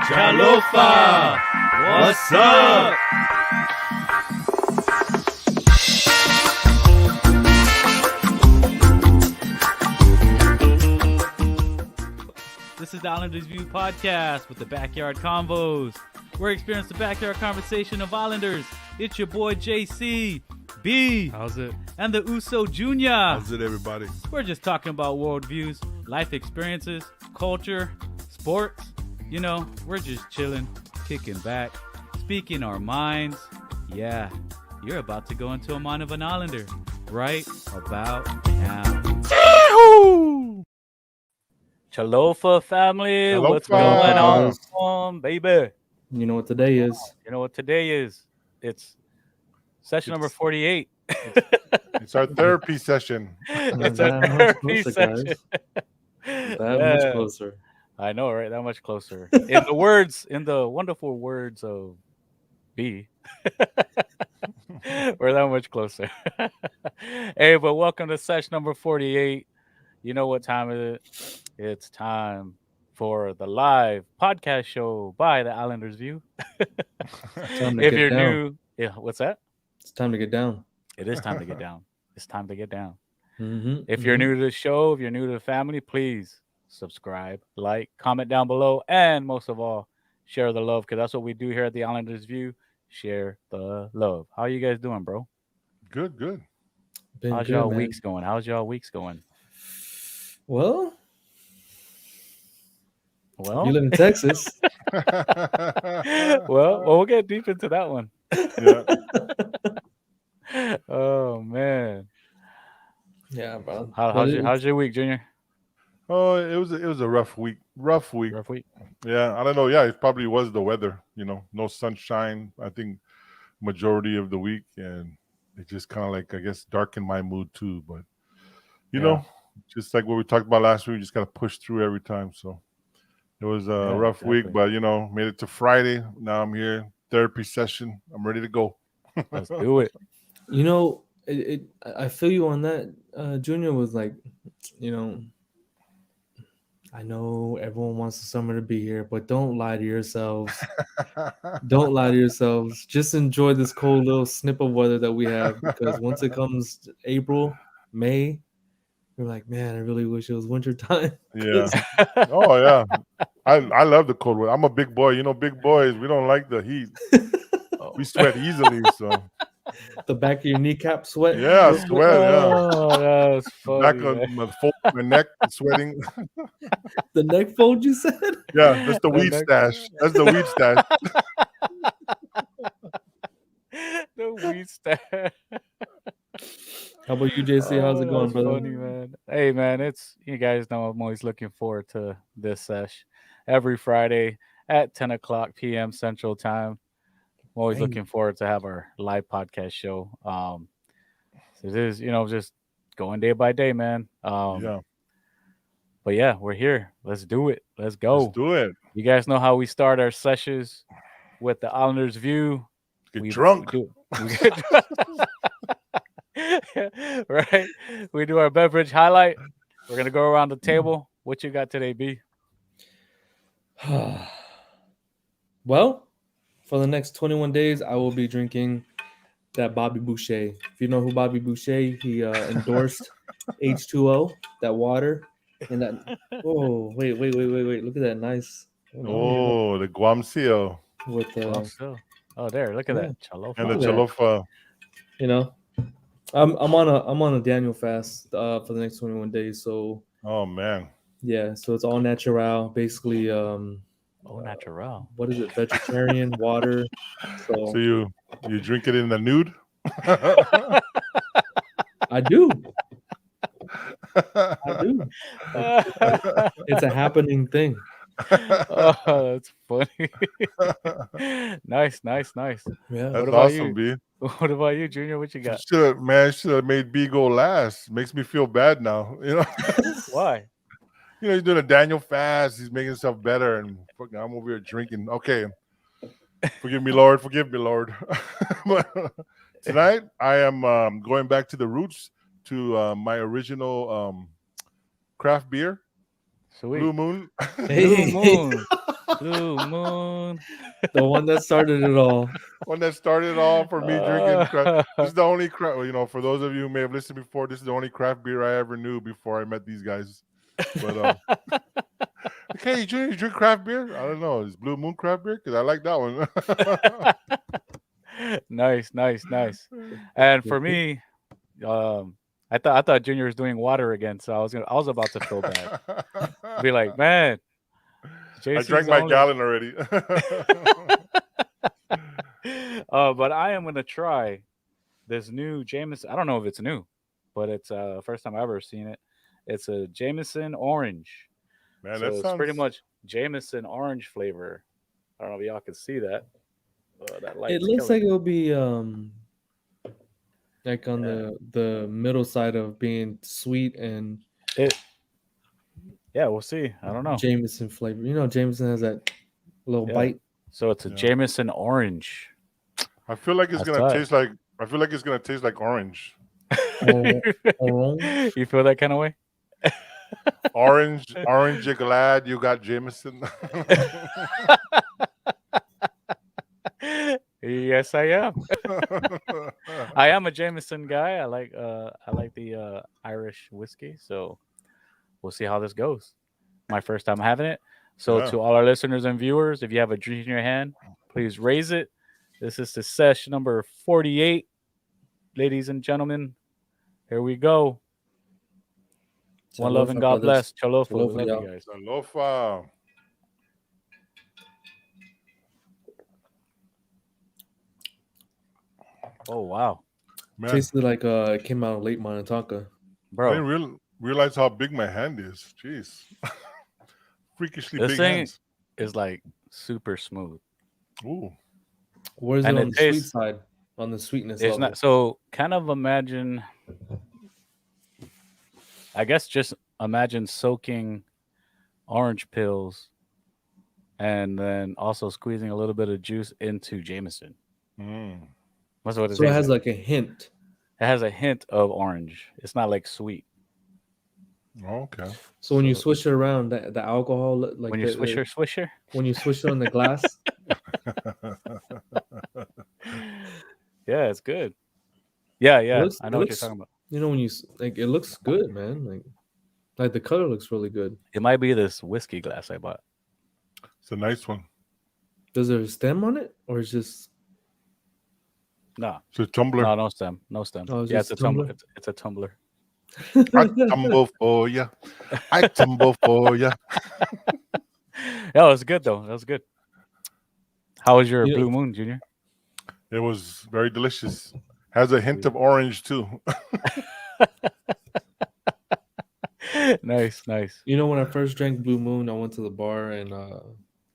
CHÅLOFA! What's up? This is the Islanders View podcast with the Backyard Convos. We're experiencing the backyard conversation of Islanders. It's your boy JC, B. How's it? And the Uso Jr. How's it, everybody? We're just talking about worldviews, life experiences, culture, sports. You know, we're just chilling, kicking back, speaking our minds. Yeah, you're about to go into a mind of an Islander right about now. CHÅLOFA family, CHÅLOFA. What's going on, baby? You know what today is? You know what today is? It's session number 48. It's our therapy session. It's a That much therapy closer, session. guys. That Yeah. much closer. I know, right? That much closer. In the wonderful words of B, we're that much closer. Hey, but welcome to session number 48. You know what time is it? It's time for the live podcast show by the Islanders View. Time to If get you're down. new, yeah, what's that? It's time to get down. It is time to get down. It's time to get down. Mm-hmm. If you're new to the show, if you're new to the family, please subscribe, like, comment down below, and most of all, share the love, because that's what we do here at the Islanders View. Share the love. How you guys doing, bro? Good, good. Been How's good, y'all man. weeks going? How's y'all weeks going? Well, Well, you live in Texas. well, we'll get deep into that one. Yeah. Oh man, Yeah, bro. how's your week, Junior? Oh, it was a rough week. Rough week. Rough week. Yeah, I don't know. Yeah, it probably was the weather. You know, no sunshine. I think majority of the week, and it just kind of like, I guess, darkened my mood too. But you Yeah. know, just like what we talked about last week, we just gotta push through every time. So it was a Yeah, rough week, exactly. but you know, made it to Friday. Now I'm here, therapy session. I'm ready to go. Let's do it. You know, I feel you on that. Junior was like, you know, I know everyone wants the summer to be here, but don't lie to yourselves. Don't lie to yourselves. Just enjoy this cold little snip of weather that we have, because once it comes April, May, you're like, man, I really wish it was winter time. Yeah. Oh yeah. I love the cold weather. I'm a big boy. You know, big boys, we don't like the heat. We sweat easily. So The back of your kneecap sweat. yeah, sweat. Yeah. Oh, that's Back funny. on man. my fold, my neck, sweating. The neck fold, you said? Yeah, that's the weed neck- stash. That's the weed stash. The weed stash. How about you, JC? How's it going, that's brother? funny, man. Hey, man, you guys know I'm always looking forward to this sesh every Friday at 10 o'clock p.m. Central Time. I'm always Dang. looking forward to have our live podcast show. So it is, just going day by day, man. Yeah, But yeah, we're here. Let's do it. Let's go. let's do it. You guys know how we start our sessions with the Islanders View. Get We drunk. do- we get drunk. Right? We do our beverage highlight. We're gonna go around the table. What you got today, B? Well, for the next 21 days, I will be drinking that Bobby Boucher. If you know who Bobby Boucher, he endorsed H2O, that water, and that. Oh, wait! Look at that nice. Oh, the Guamcio With Oh, there. Look at Yeah. that. CHÅLOFA. and the Look at that. CHÅLOFA. you know, I'm on a Daniel fast for the next 21 days. So Oh man. yeah, so it's all natural, basically. Oh, natural. What is it? Vegetarian water. So So you drink it in the nude? I do. I do. It's a happening thing. Oh, that's funny. Nice. Yeah. That's What about awesome, you? B. What about you, Junior? What you got? Should have made B go last. Makes me feel bad now. You know, Why? he's doing a Daniel fast. He's making himself better, and fucking, I'm over here drinking. Okay, forgive me, Lord. But tonight I am going back to the roots. to my original craft beer, Sweet. Blue Moon. Blue Hey, Moon. Blue Moon. the one that started it all. One that started all for me drinking craft. Uh, This is the only craft. For those of you who may have listened before, this is the only craft beer I ever knew before I met these guys. But okay, you drink craft beer? I don't know. Is Blue Moon craft beer? Because I like that one. nice. And for me, I thought Junior was doing water again, so I was about to feel bad. Be like, man, I JC's drank my only. gallon already. But I am gonna try this new Jameson. I don't know if it's new, but it's first time I've ever seen it. It's a Jameson Orange. Man, So that it's pretty sounds. much Jameson Orange flavor. I don't know if y'all can see that. That It light's looks like killing it'll be like on it. the middle side of being sweet and Yeah. Yeah, we'll see. I don't know. Jameson flavor. You know, Jameson has that little Yeah. bite. So it's a Yeah. Jameson Orange. I feel like it's That's gonna tight. taste like. I feel like it's gonna taste like orange. Orange. You feel that kind of way? Orange, orange. You're glad you got Jameson. Yes, I am. I am a Jameson guy. I like the Irish whiskey. So we'll see how this goes. My first time having it. So Yeah. to all our listeners and viewers, if you have a drink in your hand, please raise it. This is the SESH number 48. Ladies and gentlemen, here we go. One love and God bless. Cholofa. We Cholofa, love y'all. you guys. CHÅLOFA. Oh wow, Man, Tasted like it came out of Late Minnetonka. I bro. didn't realize how big my hand is. Jeez, freakishly This big thing hands. is like super smooth. Ooh, Where's And it it on the sweet tastes- side? On the sweetness It's level. not so. Kind of imagine. I guess just imagine soaking orange pills, and then also squeezing a little bit of juice into Jameson. mm. That's what it So it tastes has like. like a hint. It has a hint of orange. It's not like sweet. Okay. So when you So- switch it around, the alcohol, like When you swisher. when you switch it on the glass, Yeah, it's good. Yeah, looks- I it know what you're looks- talking about. you know, when you like, it looks good, man. Like the color looks really good. It might be this whiskey glass I bought. It's a nice one. Does there a stem on it, or is just No, It's a tumbler. no stem, no stem. Oh, it's Yeah, just it's a tumbler. tumbler? It's a tumbler. I tumble for ya. I tumble for ya. Yeah, it was good though. That was good. How was your You know- Blue Moon, Junior? It was very delicious. Has a hint of orange too. Nice. You know, when I first drank Blue Moon, I went to the bar and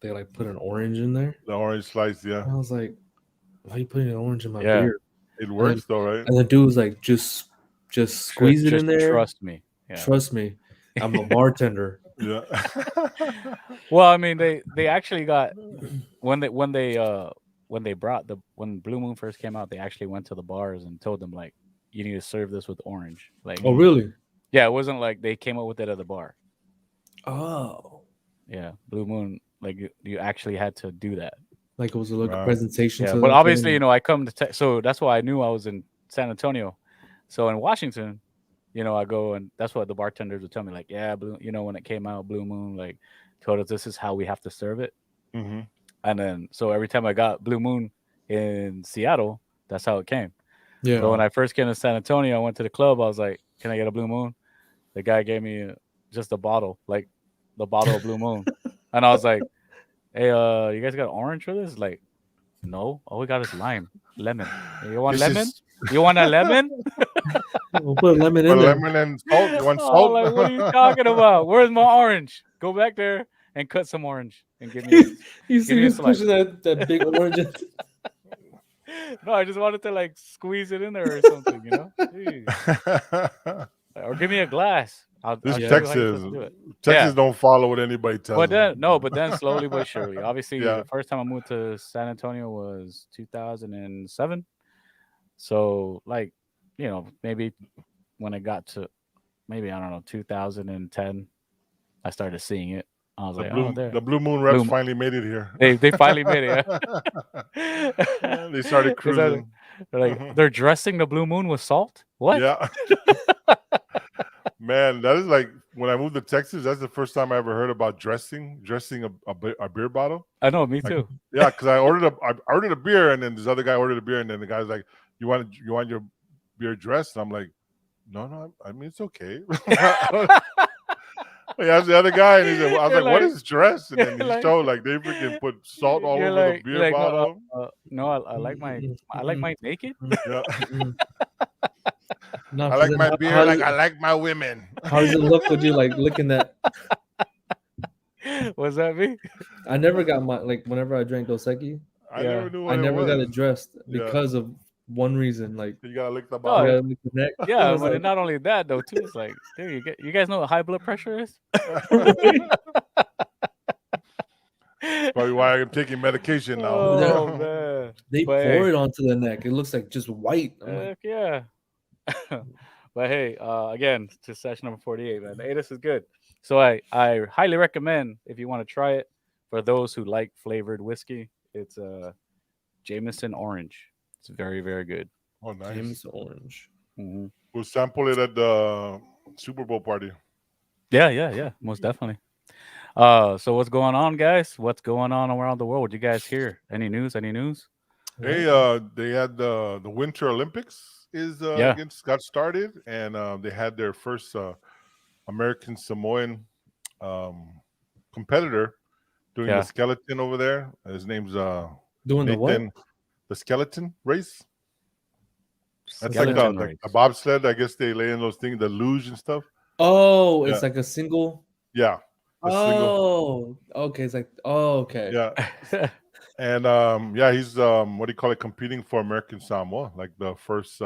they like put an orange in there. The orange slice, yeah. I was like, "Why are you putting an orange in my Yeah. beer?" It works though, right? And the dude was like, "Just squeeze it Just in there. Trust me. Yeah. Trust me, I'm a bartender." Yeah. Well, I mean, they actually got when Blue Moon first came out, they actually went to the bars and told them like, you need to serve this with orange. Like, Oh, really? yeah, it wasn't like they came up with it at the bar. Oh, Yeah, Blue Moon, like you actually had to do that. like it was like a Wow. presentation. Yeah, to but them, obviously, saying, I come to so that's why I knew I was in San Antonio. So in Washington, I go and that's what the bartenders would tell me, like, yeah, when it came out, Blue Moon, like, told us this is how we have to serve it. hmm And then so every time I got Blue Moon in Seattle, that's how it came. yeah. But when I first came to San Antonio, I went to the club. I was like, "Can I get a Blue Moon?" The guy gave me just a bottle, like the bottle of Blue Moon, and I was like, "Hey, you guys got orange for this?" Like, no, all we got is lemon. You want This lemon? is- You want a lemon? We'll put a lemon Put in there. lemon and salt. You want Oh, salt? like, what are you talking about? Where's my orange? Go back there and cut some orange and give me. You see, me a he's slice. pushing that big orange. No, I just wanted to like squeeze it in there or something, Jeez. Or give me a glass. I'll This show you how you're Texas, supposed to do it. Texas Yeah. don't follow what anybody tells But them. then slowly but surely. Obviously, Yeah. the first time I moved to San Antonio was 2007. So like, maybe when it got to maybe, I don't know, 2010, I started seeing it. I was like, oh, there. The Blue Moon reps Blue- finally made it here. They finally made it. Yeah, they started cruising. They're like, they're dressing the Blue Moon with salt? What? Yeah. Man, that is like when I moved to Texas. That's the first time I ever heard about dressing a beer bottle. I know, me too. Yeah, because I ordered a beer, and then this other guy ordered a beer, and then the guy's like, "You want your beer dressed?" And I'm like, "No, I mean it's okay." He asked the other guy, and he said, I was like, "What is dress?" And then he showed like they freaking put salt all over the beer bottle. No, I like my naked. Yeah. No, I like my beer like I like my women. How does it look with you like licking that? What's that mean? I never got my whenever I drank Dos Equis, I never knew what I never it was. got it dressed because of one reason. Like you gotta lick the you bottle. gotta lick the neck. Yeah, but not only that though, too. It's like, dude, you guys know what high blood pressure is? Probably why I'm taking medication now. Oh man, They But pour hey. it onto the neck. It looks like just white. I'm like, Heck yeah. But hey, again, to session number 48, man. Hey, this is good. So I highly recommend if you want to try it for those who like flavored whiskey. It's Jameson Orange. It's very, very good. Oh, nice. Jameson Orange. Mm-hmm. We'll sample it at the Super Bowl party. Yeah, most definitely. So what's going on, guys? What's going on around the world? You guys hear any news? Hey, they had the Winter Olympics got started, and they had their first American Samoan competitor doing the skeleton over there. His name's doing Nathan, the skeleton race. That's Skeleton like race. a bobsled. I guess they lay in those things, the luge and stuff. Oh, it's like a single. Yeah. Okay. It's like okay. Yeah. And he's what do you call it? Competing for American Samoa, like the first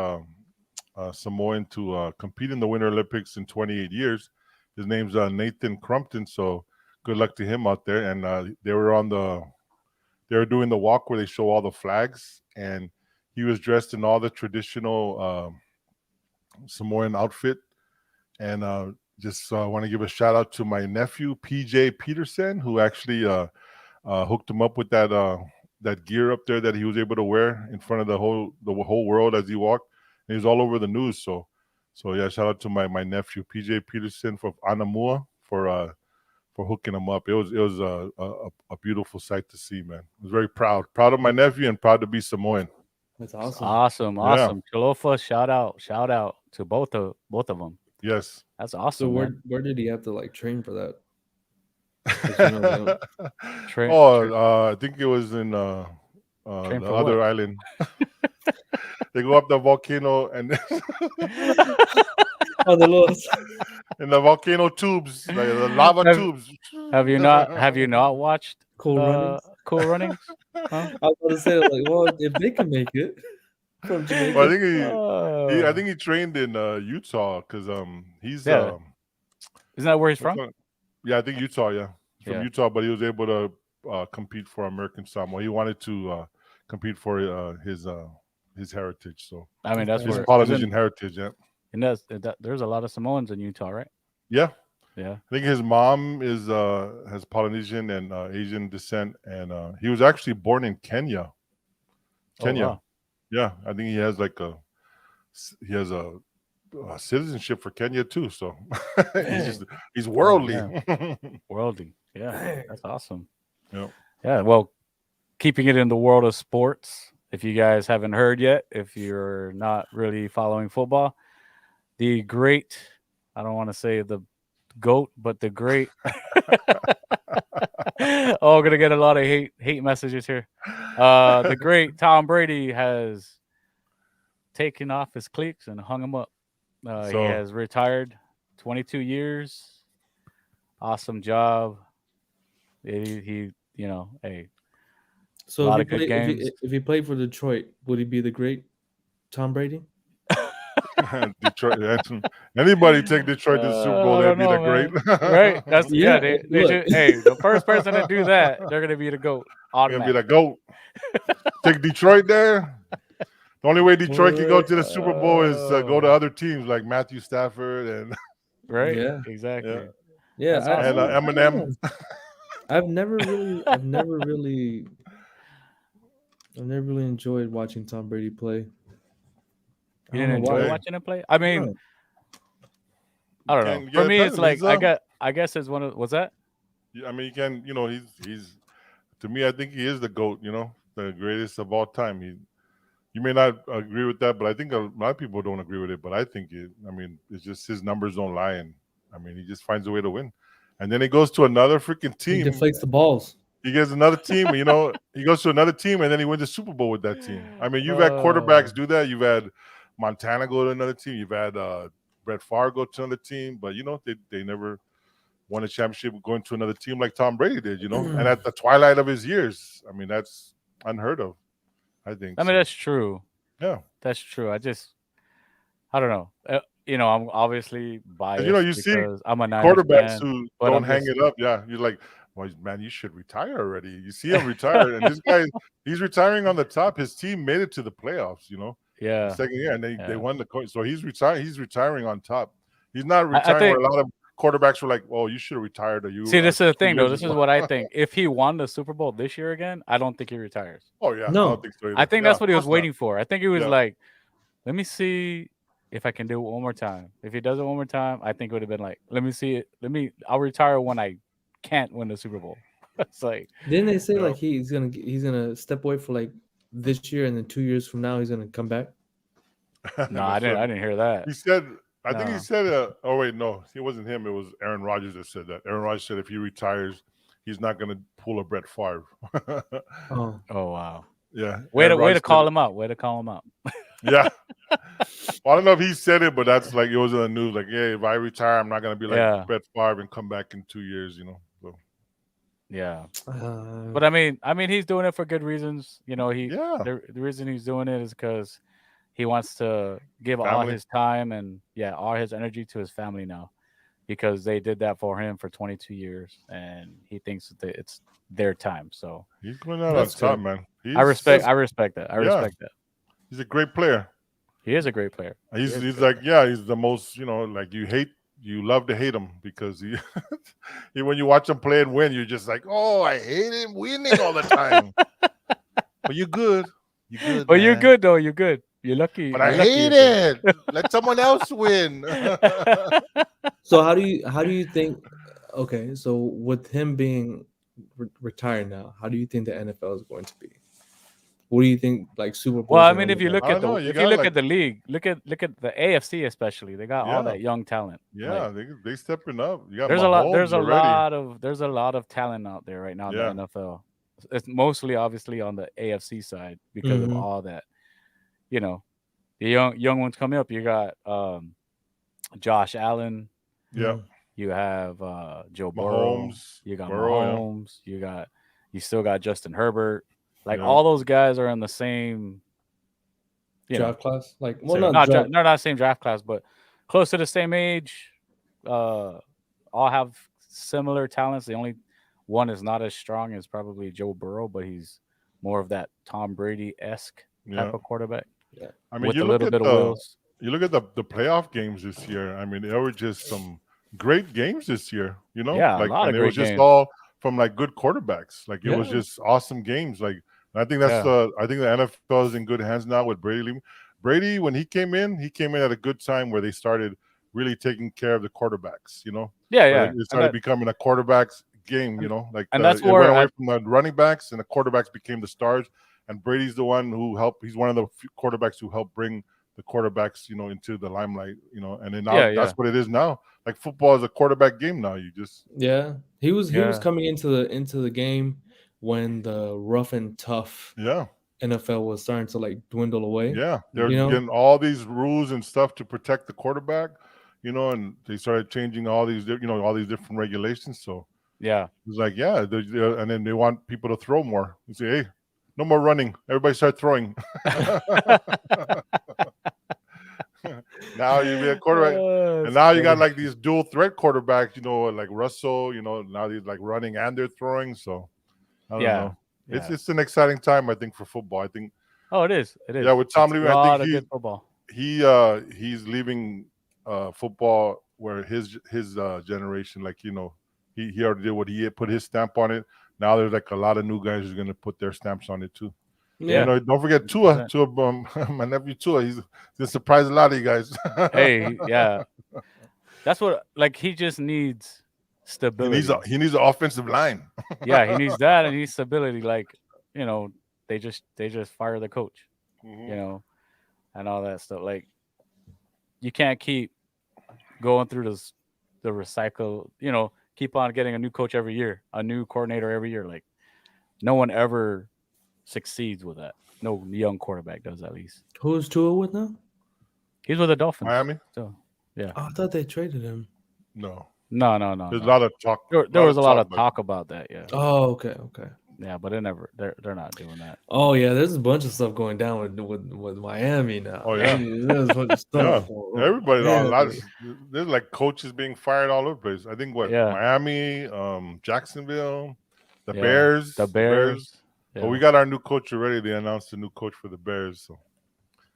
Samoan to compete in the Winter Olympics in 28 years. His name's Nathan Crumpton. So good luck to him out there. And they were doing the walk where they show all the flags, and he was dressed in all the traditional Samoan outfit. And just want to give a shout out to my nephew PJ Peterson, who actually hooked him up with that gear up there that he was able to wear in front of the whole world as he walked. And he was all over the news. So yeah, shout out to my nephew PJ Peterson from Anamua for hooking him up. It was a beautiful sight to see, man. I was very proud of my nephew and proud to be Samoan. That's awesome. Awesome. Yeah. CHÓLOFA, shout out to both of them. Yes. That's awesome. So man. where did he have to train for that? I think it was in the other island. They go up the volcano and in the volcano tubes, like the lava tubes. Have you not watched Cool Runnings? Cool Runnings? Huh? I was going to say, well, if they can make it from Jamaica. Well, I think he trained in Utah because he's isn't that where he's from? Yeah, I think Utah. Yeah, he's from Utah, but he was able to compete for American Samoa. He wanted to compete for his heritage. So I mean, that's his where Polynesian heritage. Yeah, and there's a lot of Samoans in Utah, right? Yeah. Yeah. I think his mom has Polynesian and Asian descent, and he was actually born in Kenya. Oh, wow. Yeah, I think he has a citizenship for Kenya too. So he's worldly. Yeah. Worldly. Yeah, that's awesome. Yeah. Yeah. Well, keeping it in the world of sports, if you guys haven't heard yet, if you're not really following football, the great, I don't want to say the GOAT, but the great. Oh, gonna get a lot of hate messages here. The great Tom Brady has taken off his cleats and hung them up. He has retired, 22 years. Awesome job. He hey. So a lot of good games. If he played for Detroit, would he be the great Tom Brady? Detroit. Anybody take Detroit to the Super Bowl, they'd be the great. Right? That's they should, hey, the first person to do that, they're gonna be the GOAT. They're gonna be the GOAT. Take Detroit there. The only way Detroit can go to the Super Bowl is go to other teams like Matthew Stafford and Right? Yeah. Exactly. Yeah, That's I awesome. and don't Eminem. know. I've never really enjoyed watching Tom Brady play. I You don't didn't know enjoy why. Hey, watching him play? I mean, No. I don't know. can't For get a me, it's penalty. like I guess it's one of what's that? I mean, you can. He's to me. I think he is the GOAT. The greatest of all time. You may not agree with that, but I think a lot of people don't agree with it. But I think it. I mean, it's just his numbers don't lie, and I mean, he just finds a way to win. And then he goes to another freaking He team. deflates the balls. He gets another team. He goes to another team, and then he wins the Super Bowl with that team. I mean, you've had quarterbacks do that. You've had Montana go to another team. You've had Brett Favre go to another team, but they never won a championship going to another team like Tom Brady did. And at the twilight of his years, I mean, that's unheard of. I think. I mean, that's true. Yeah. That's true. I don't know. I'm obviously biased You see because I'm a Niners quarterbacks fan, who but don't I'm hang just it up. Yeah, you're like, well, man, you should retire already. You see him retire, and this guy, he's retiring on the top. His team made it to the playoffs. The yeah. second year, and they Yeah. won the coin. So he's retiring. He's retiring on top. He's not I retiring think where a lot of quarterbacks were like, "Oh, you should have retired." Or you see, this is the 2 thing, though. years This is ago." what I think. If he won the Super Bowl this year again, I don't think he retires. Oh yeah, I No. don't think so either. I think Yeah, that's what he of was course not. waiting for. I think he was Yeah. like, let me see if I can do it one more time. If he does it one more time, I think it would have been like, let me see it. I'll retire when I can't win the Super Bowl. It's like, Didn't they say Yeah. like he's gonna step away for like this year and then 2 years from now he's gonna come back? no, I didn't hear that. He said, I think he No. said, oh wait, no, it wasn't him. It was Aaron Rodgers that said that. Aaron Rodgers said if he retires, he's not going to pull a Brett Favre. Oh, Oh wow. Yeah. Way Aaron to Rodgers call said him out. Way to call him out. it. Yeah. Well, I don't know if he said it, but that's like it was in the news. Like, yeah, if I retire, I'm not going to be like Yeah. Brett Favre and come back in 2 years. So Yeah. uh, But I mean, he's doing it for good reasons. yeah, the reason he's doing it is because he wants to give all Family. his time and all his energy to his family now, because they did that for him for 22 years, and he thinks that it's their time. So he's going out on That's top, good. man. I respect that. I Yeah. respect that. He's a great player. He is a great player. He's is like, yeah, he's the most, like you love to hate him because when you watch him play and win, you're just like, oh, I hate him winning all the time. But you're good. You're good. But you're man. good though. You're good. You're lucky. But I You're lucky hate you're it. Let someone else win. so how do you think? Okay, so with him being retired now, how do you think the NFL is going to be? What do you think? Like Super Bowl? Well, I mean, if you look I at don't know, the you if got, you look like- at the league, look at the AFC especially. They got all Yeah. that young talent. Yeah, Like, they stepping up. You got there's a Mahomes already. lot of talent out there right now Yeah. in the NFL. It's mostly obviously on the AFC side because of Mhm. all that. The young ones coming up. You got Josh Allen. Yeah, You have Joe Burrow. Mahomes. You got Burrow, Mahomes. You still got Justin Herbert. Like Yeah. all those guys are in the same. draft class, like They're not draft. not same draft class, but close to the same age. All have similar talents. The only one is not as strong as probably Joe Burrow, but he's more of that Tom Brady-esque Yeah. type of quarterback I mean, with you a look little at bit of the wheels. you look at the playoff games this year. I mean, there were just some great games this year. Yeah, a lot of and it was great just games. all from like good quarterbacks. Like it was Yeah. just awesome games. Like I think that's I think the NFL is in good hands now with Brady. Brady, when he came in at a good time where they started really taking care of the quarterbacks. Yeah, Where yeah. it started becoming a quarterbacks game. and that's it where went away I- from the running backs and the quarterbacks became the stars. And Brady's the one who helped. He's one of the few quarterbacks who helped bring the quarterbacks, into the limelight. And then now that's what it is now. Like football is a quarterback game now. You just Yeah, he was Yeah. coming into the game when the rough and tough NFL was starting to like dwindle away. yeah, they're You know? getting all these rules and stuff to protect the quarterback. And they started changing all these different regulations. So Yeah. it was like, and then they want people to throw more. You say, hey, no more running. Everybody start throwing. Now you be a quarterback. And now you got like these dual threat quarterbacks, like Russell, now he's like running and they're throwing. So I don't know. Yeah. It's an exciting time, I think, for football. I think Oh, it is. It is. Yeah, with Tom It's a leaving, I lot think of good football. he's leaving football where his generation, like he already did what he put his stamp on it. Now there's like a lot of new guys who's gonna put their stamps on it too. Yeah. Don't forget Tua. 100%. My nephew Tua. He's gonna surprise a lot of you guys. Hey, yeah. That's what he just needs he stability. needs an offensive line. Yeah, he needs that and he needs stability. They just fire the coach, Mhm. and all that stuff. Like you can't keep going through the recycle, keep on getting a new coach every year, a new coordinator every year. Like no one ever succeeds with that. No young quarterback does, at least. Who's Tua with now? He's with the Dolphins. Miami? So yeah. Oh, I thought they traded him. No. No. There's a lot of talk. There was a lot of but- talk about that, yeah. Oh, okay. Yeah, but they're not doing that. Oh yeah, there's a bunch of stuff going down with Miami now. Oh, yeah. There's a bunch of stuff. Yeah, everybody. A lot. Yeah. There's like coaches being fired all over the place. I think Yeah. Miami, Jacksonville, the Yeah, Bears. The Bears. But Yeah. we got our new coach already. They announced a new coach for the Bears. So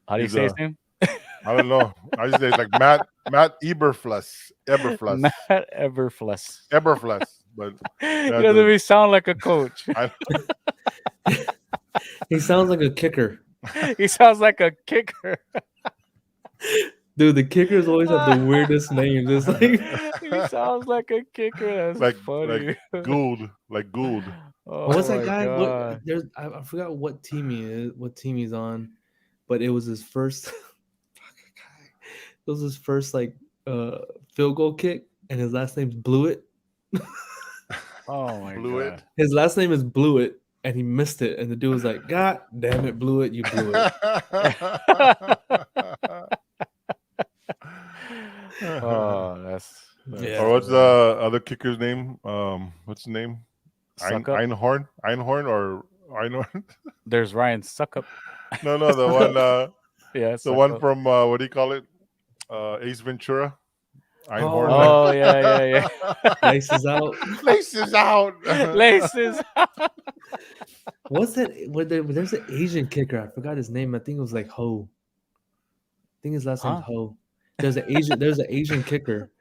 How do you he's, say his name? I don't know. I just say it's like Matt Eberflus. Matt Eberflus. But He doesn't even sound like a coach. He sounds like a kicker. He sounds like a kicker. Dude, the kickers always have the weirdest names. It's like He sounds like a kicker. That's funny. Gould. Oh, what's that my guy? God. I forgot what team he is, what team he's on, but it was his first. It was his first field goal kick, and his last name's Blewett. Oh my Blewett. God. His last name is Blewett, and he missed it, and the dude was like, "God damn it, Blewett, you blew it." Oh, that's Yeah. Or what's the other kicker's name? What's the name? Suck up. Einhorn. There's Ryan Suckup. No, the one. Yeah, The one from what do you call it? Ace Ventura. Einhorn. Oh yeah. Laces out. Laces out. Laces. What's that? There's an Asian kicker. I forgot his name. I think it was like Ho. I think his last name's Ho. There's an Asian kicker.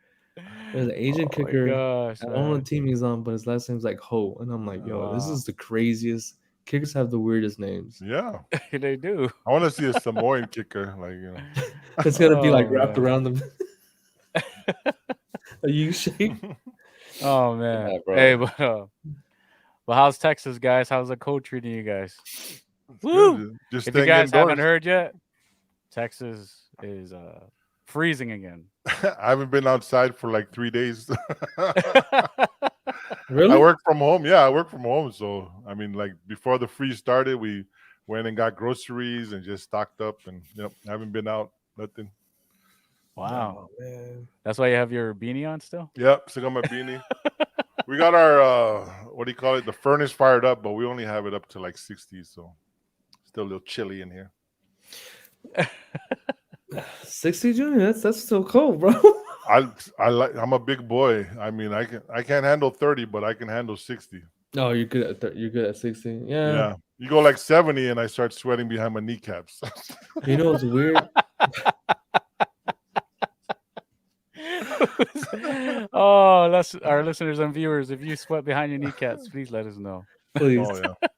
There's an Asian kicker. Gosh, I don't know what team he's on, but his last name's like Ho. And I'm like, yo, this Wow. is the craziest. Kickers have the weirdest names. Yeah, They do. I want to see a Samoan kicker. It's gonna be like Oh, wrapped man. around them. A U shape. Oh man. Yeah, bro. Hey, but how's Texas, guys? How's the cold treating you guys? Woo! Just If you staying guys haven't indoors. heard yet, Texas is freezing again. I haven't been outside for like 3 days. Really? I work from home. Yeah, I work from home. So I mean, like before the freeze started, we went and got groceries and just stocked up, and haven't been out. Nothing. Wow. Oh, man. That's why you have your beanie on still? Yep, still got my beanie. We got our what do you call it? The furnace fired up, but we only have it up to like 60, so still a little chilly in here. 60 Junior. That's still cold, bro. I'm a big boy. I mean, I can't handle 30, but I can handle 60. Oh, you're good at you're good at 60. Yeah. You go like 70 and I start sweating behind my kneecaps. You know what's weird? Oh, that's our listeners and viewers. If you sweat behind your kneecaps, please let us know. Please. Oh yeah.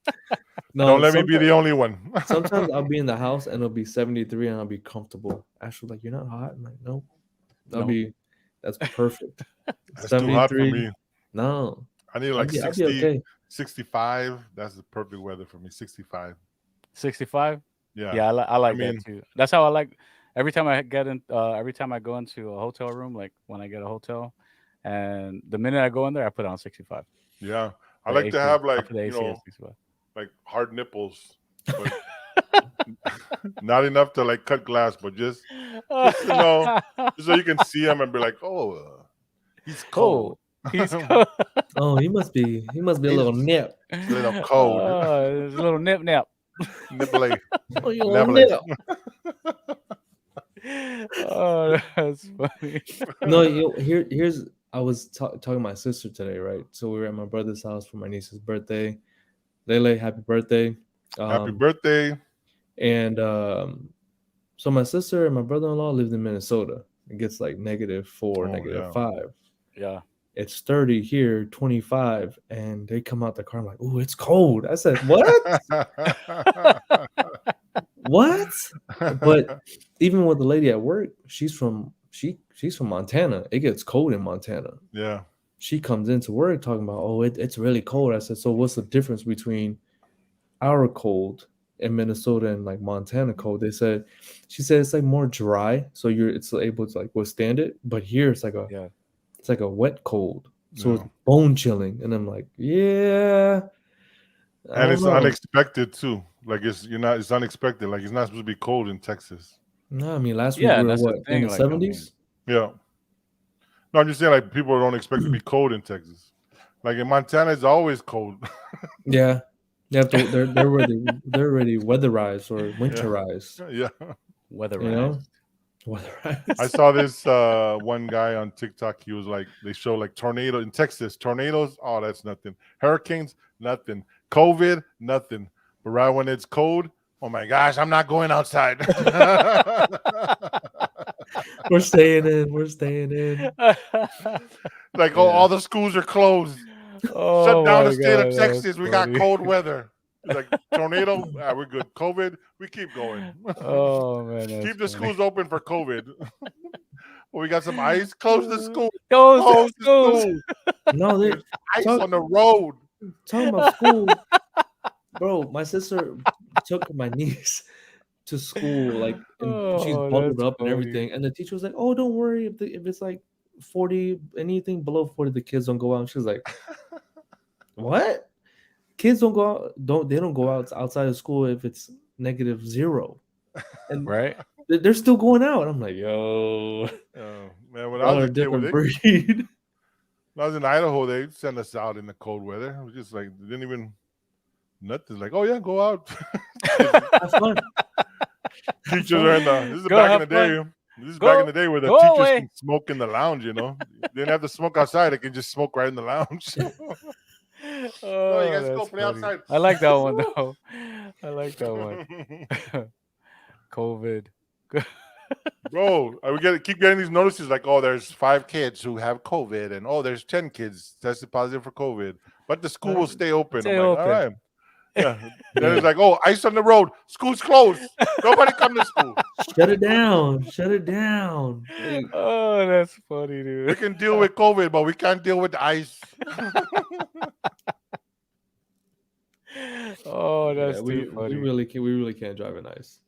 No, Don't let me be the only one. sometimes I'll be in the house and it'll be 73 and I'll be comfortable. Ashley's like, you're not hot? I'm like, nope. That's perfect. That's too hot for me. No. I need like I'll be 60, okay. 65. That's the perfect weather for me. 65. 65? Yeah. Yeah, I like mean- that too. That's how I like every time I go into a hotel room, like when I get a hotel, and the minute I go in there, I put on 65. Yeah. I The like to AC have like after the AC is 65. like hard nipples, but not enough to like cut glass, but just just so you can see him and be like, oh, he's cold. He's cold. Oh, he must be a little nip. A little cold. There's a little nip. Nibbly. Oh, you Nibbly. little nip. Oh, that's funny. No, here's I was talking to my sister today, right? So we were at my brother's house for my niece's birthday. Lele, happy birthday. Happy birthday. And so my sister and my brother-in-law lived in Minnesota. It gets like -4, Oh yeah. -5. Yeah. It's 30 here, 25, and they come out the car. I'm like, "Ooh, it's cold." I said, "What? What?" But even with the lady at work, she's from Montana. It gets cold in Montana. Yeah. She comes into work talking about, "Oh, it's really cold." I said, "So what's the difference between our cold in Minnesota and like Montana cold?" She said it's like more dry, so it's able to like withstand it. But here it's Yeah. like a wet cold, so it's Yeah. bone chilling. And I'm like, yeah, I And don't it's know. unexpected too. Like it's unexpected. Like it's not supposed to be cold in Texas. No, I mean last week Yeah, we and were that's the what in thing. the Like, I mean, 70s. Yeah. No, I'm just saying like people don't expect to be cold in Texas. Like in Montana, it's always cold. Yeah, you have to. They're already weatherized or Yeah. winterized. Yeah. You know, weatherized. I weatherized. saw this one guy on TikTok. He was like, they show like tornado in Texas, tornadoes. Oh, that's nothing. Hurricanes, nothing. COVID, nothing. But right when it's cold, oh my gosh, I'm not going outside. We're staying in. We're staying in. Like, oh, Yeah. all the schools are closed. Shut Oh down my the state of god, that's Texas. We got funny. cold weather. It's like tornado, we're good. COVID, we keep going. Oh man, that's Keep the funny. schools open for COVID. Well, we got some ice. Close the school. Goes, Close the goes. school. No, they There's ice talk on the road. talking about school, bro. My sister took my niece to school, like, and she's Oh, bundled that's up and funny. everything. And the teacher was like, "Oh, don't worry if it's like 40, anything below 40, the kids don't go out." And she was like, "What? Kids don't go out? Don't go out outside of school if it's -0?" And Right? they're still going out. I'm like, yo, Oh, man, when I y'all was are a a kid, different breed. when I was in Idaho, they sent us out in the cold weather. It was just like, they didn't even, nothing. Like, oh yeah, go out. Have fun. Teachers are in the, this is Go back in have the fun. day. This is back in the day where the Go teachers away. can smoke in the lounge, you know? They didn't have to smoke outside. They can just smoke right in the lounge. No, you Oh, guys go that's play funny. outside. I like that one though. I like that one. COVID. Bro, keep getting these notices like, oh, there's 5 kids who have COVID, and oh, there's 10 kids tested positive for COVID, but the school will stay open. I'm Stay like, all open. right, yeah. Then Yeah. it's like, oh, ice on the road, school's closed, nobody come to school. Shut it down. Shut it down. Like, Oh, that's funny, We dude. can deal with COVID, but we can't deal with ice. Oh, yeah, that's too funny. we really can't drive in ice.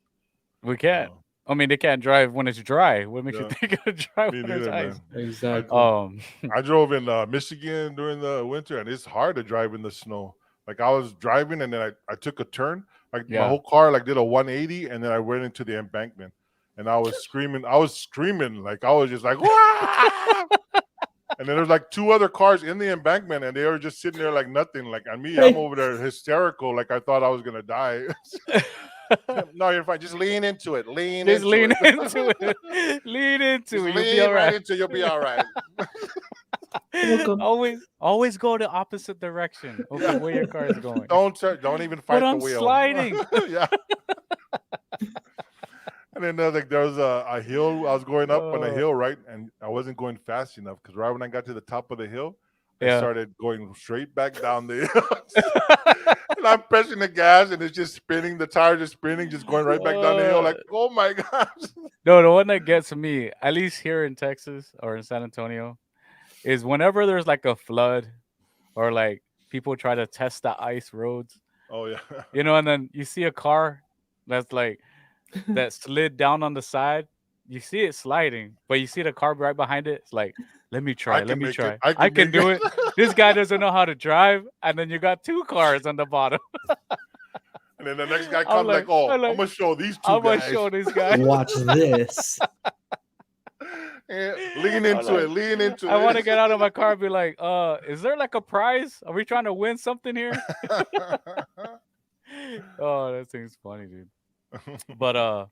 We can't. No, I mean, they can't drive when it's dry. What makes you yeah, think of drive me when there's neither, ice? man. Exactly. I drove in Michigan during the winter, and it's hard to drive in the snow. Like I was driving, and then I took a turn. Like my Yeah. whole car like did a 180, and then I went into the embankment, and I was screaming. I was screaming like I was just like, "Wah!" And then there's like 2 other cars in the embankment, and they were just sitting there like nothing. Like on me, I'm Hey, over there hysterical, like I thought I was gonna die. No, you're fine. Just lean into it. Lean Just into lean it. into it. Lean into Just it. You'll be lean all right right. into it. You'll be all right. welcome. Always go the opposite direction of the way your car is going. Don't even But fight the I'm wheel. sliding. Yeah. And then there was a hill. I was going up on a hill, right? And I wasn't going fast enough because right when I got to the top of the hill, I Yeah. started going straight back down the hill. And I'm pressing the gas and it's just spinning. The tires are spinning, just going right back down the hill. Like, oh my gosh. No, the one that gets me, at least here in Texas or in San Antonio, is whenever there's like a flood or like people try to test the ice roads, Oh yeah. you know, and then you see a car that's like that slid down on the side. You see it sliding, but you see the car right behind it. It's like, let me try. I Let can me make try. it. I I can can make do it. it. This guy doesn't know how to drive, and then you got 2 cars on the bottom. And then the next guy I'm comes like, oh, I'm I'm gonna show these 2 I'm gonna guys. show these guys. Watch this. Yeah, lean into it. Lean into it. I want to get out of my car and be like, is there like a prize? Are we trying to win something here? Oh, that thing's funny, dude. But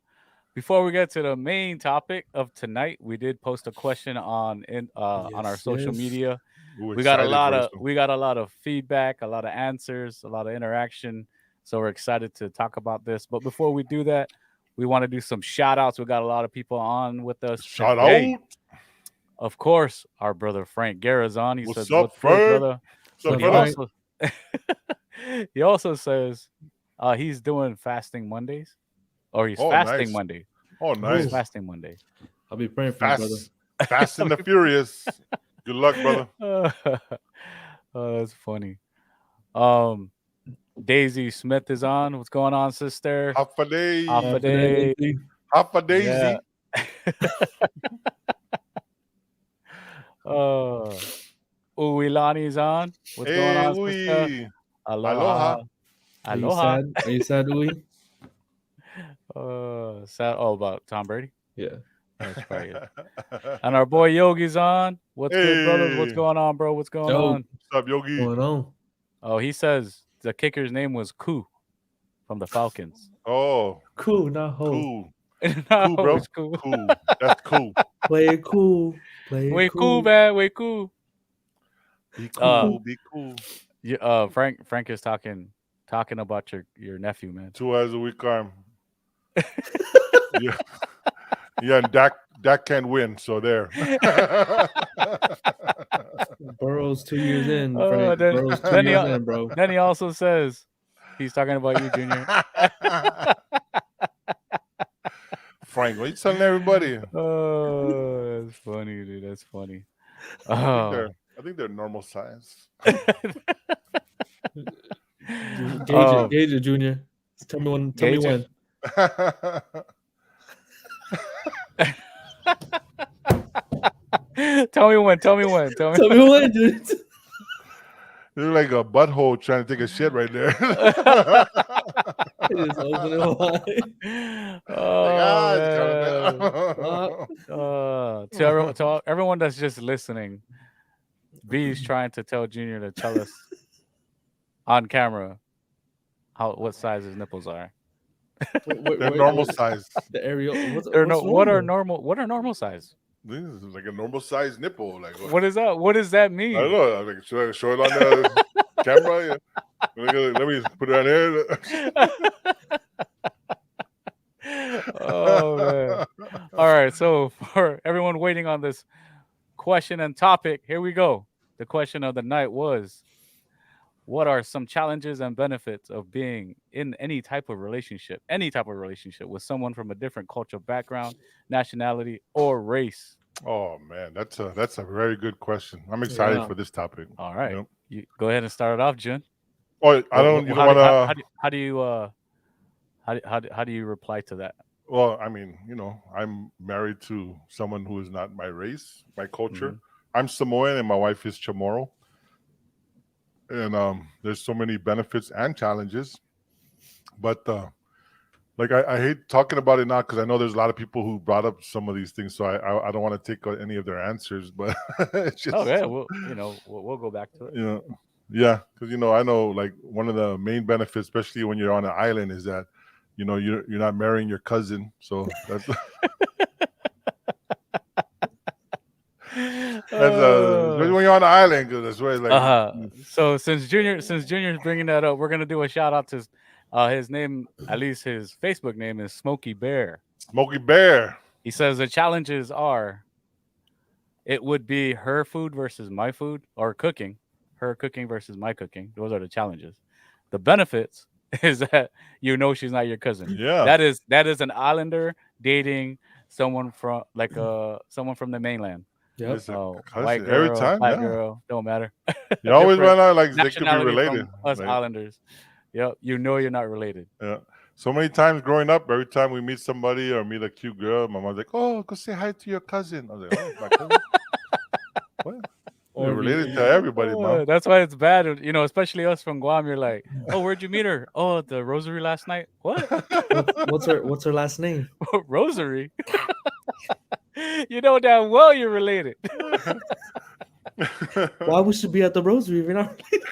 before we get to the main topic of tonight, we did post a question on our Yes, social yes. Ooh, we got a excited lot for of this one. we got a lot of feedback, a lot of answers, a lot of interaction. So we're excited to talk about this. But before we do that, we want to do some shout outs. We got a lot of people on with us Shout today. out. Of course, our brother Frank Guerra's on. He What's says, up, "What's good, Frank? brother?" What's up, But he brother? also he also says he's doing fasting Mondays, or he's Oh, fasting nice. Monday. Oh, He's nice. fasting Monday. I'll be praying for you, brother. Fast and the Furious. Good luck, brother. Oh, that's funny. Daisy Smith is on. What's going on, sister? Half a day. Half a Half a day. day. Half a daisy. Uilani's on. What's going Hey, on, sister? oui. Aloha. Are you Aloha. sad? Are you sad, Louis? Sad. Oh, about Tom Brady? Yeah. That's probably it. And our boy Yogi's on. What's good, brothers? What's Hey. going on, bro? What's going Yo. on? What's up, Yogi? What's going on? Oh, he says the kicker's name was Koo from the Falcons. Oh, Cool, not ho. cool. No, Cool, bro. it's cool. Cool. That's cool. Play it cool. Play it Way cool, man. Way cool. Be cool. Be cool. Yeah, Frank is talking about your nephew, man. 2 hours a week arm. Yeah. Yeah, and Dak can't win, so there. Burrow's 2 years in. Oh, Frank. then- Burrow's 2 then he- years in, bro. Then he also says he's talking about you, Junior. Frank, what you telling everybody? Oh, that's funny, dude. That's funny. I think they're normal size. Gauge it, Junior. Tell me when. Tell me Gauge it. when. Tell me when. Tell me when, dude. You're like a butthole trying to take a shit right there. Just open it wide. To everyone that's just listening, B's trying to tell Junior to tell us on camera what size his nipples are. They're normal size. The aerial. What are normal size? This is like a normal size nipple. Like What is that? What does that mean? I don't know. Like, should I show it on the camera? Yeah. Let me put it on here. Oh man! All right, so for everyone waiting on this question and topic, here we go. The question of the night was, what are some challenges and benefits of being in any type of relationship with someone from a different cultural background, nationality, or race? Oh man, that's a very good question. I'm excited Yeah. for this topic. All right, Yep. you go ahead and start it off, Jun. Oh, I don't. You don't want to. How do you reply to that? Well, I mean, I'm married to someone who is not my race, my culture. Mm-hmm. I'm Samoan, and my wife is Chamorro. And there's so many benefits and challenges, but like I hate talking about it now because I know there's a lot of people who brought up some of these things, so I don't want to take any of their answers. But it's just, okay, we'll go back to it. Yeah, because I know like one of the main benefits, especially when you're on an island, is that you're not marrying your cousin, so that's. Especially when you're on the island, because that's where like. So since Junior's bringing that up, we're gonna do a shout out to his name. At least his Facebook name is Smokey Bear. Smokey Bear. He says the challenges are, it would be her food versus my food, or cooking, her cooking versus my cooking. Those are the challenges. The benefits is that she's not your cousin. Yeah, that is an islander dating someone from someone from the mainland. Yep. White girl, every time, black girl, don't matter. You always run out like they could be related. Us islanders, yep. You're not related. Yeah. So many times growing up, every time we meet somebody or meet a cute girl, my mom's like, "Oh, go say hi to your cousin." I was like, "Oh, my cousin." What? You're related to everybody, mom. That's why it's bad, especially us from Guam. You're like, "Oh, where'd you meet her? Oh, at the Rosary last night." What? What's her last name? Rosary. You know damn well you're related. Why we should be at the Rosary if you're not related?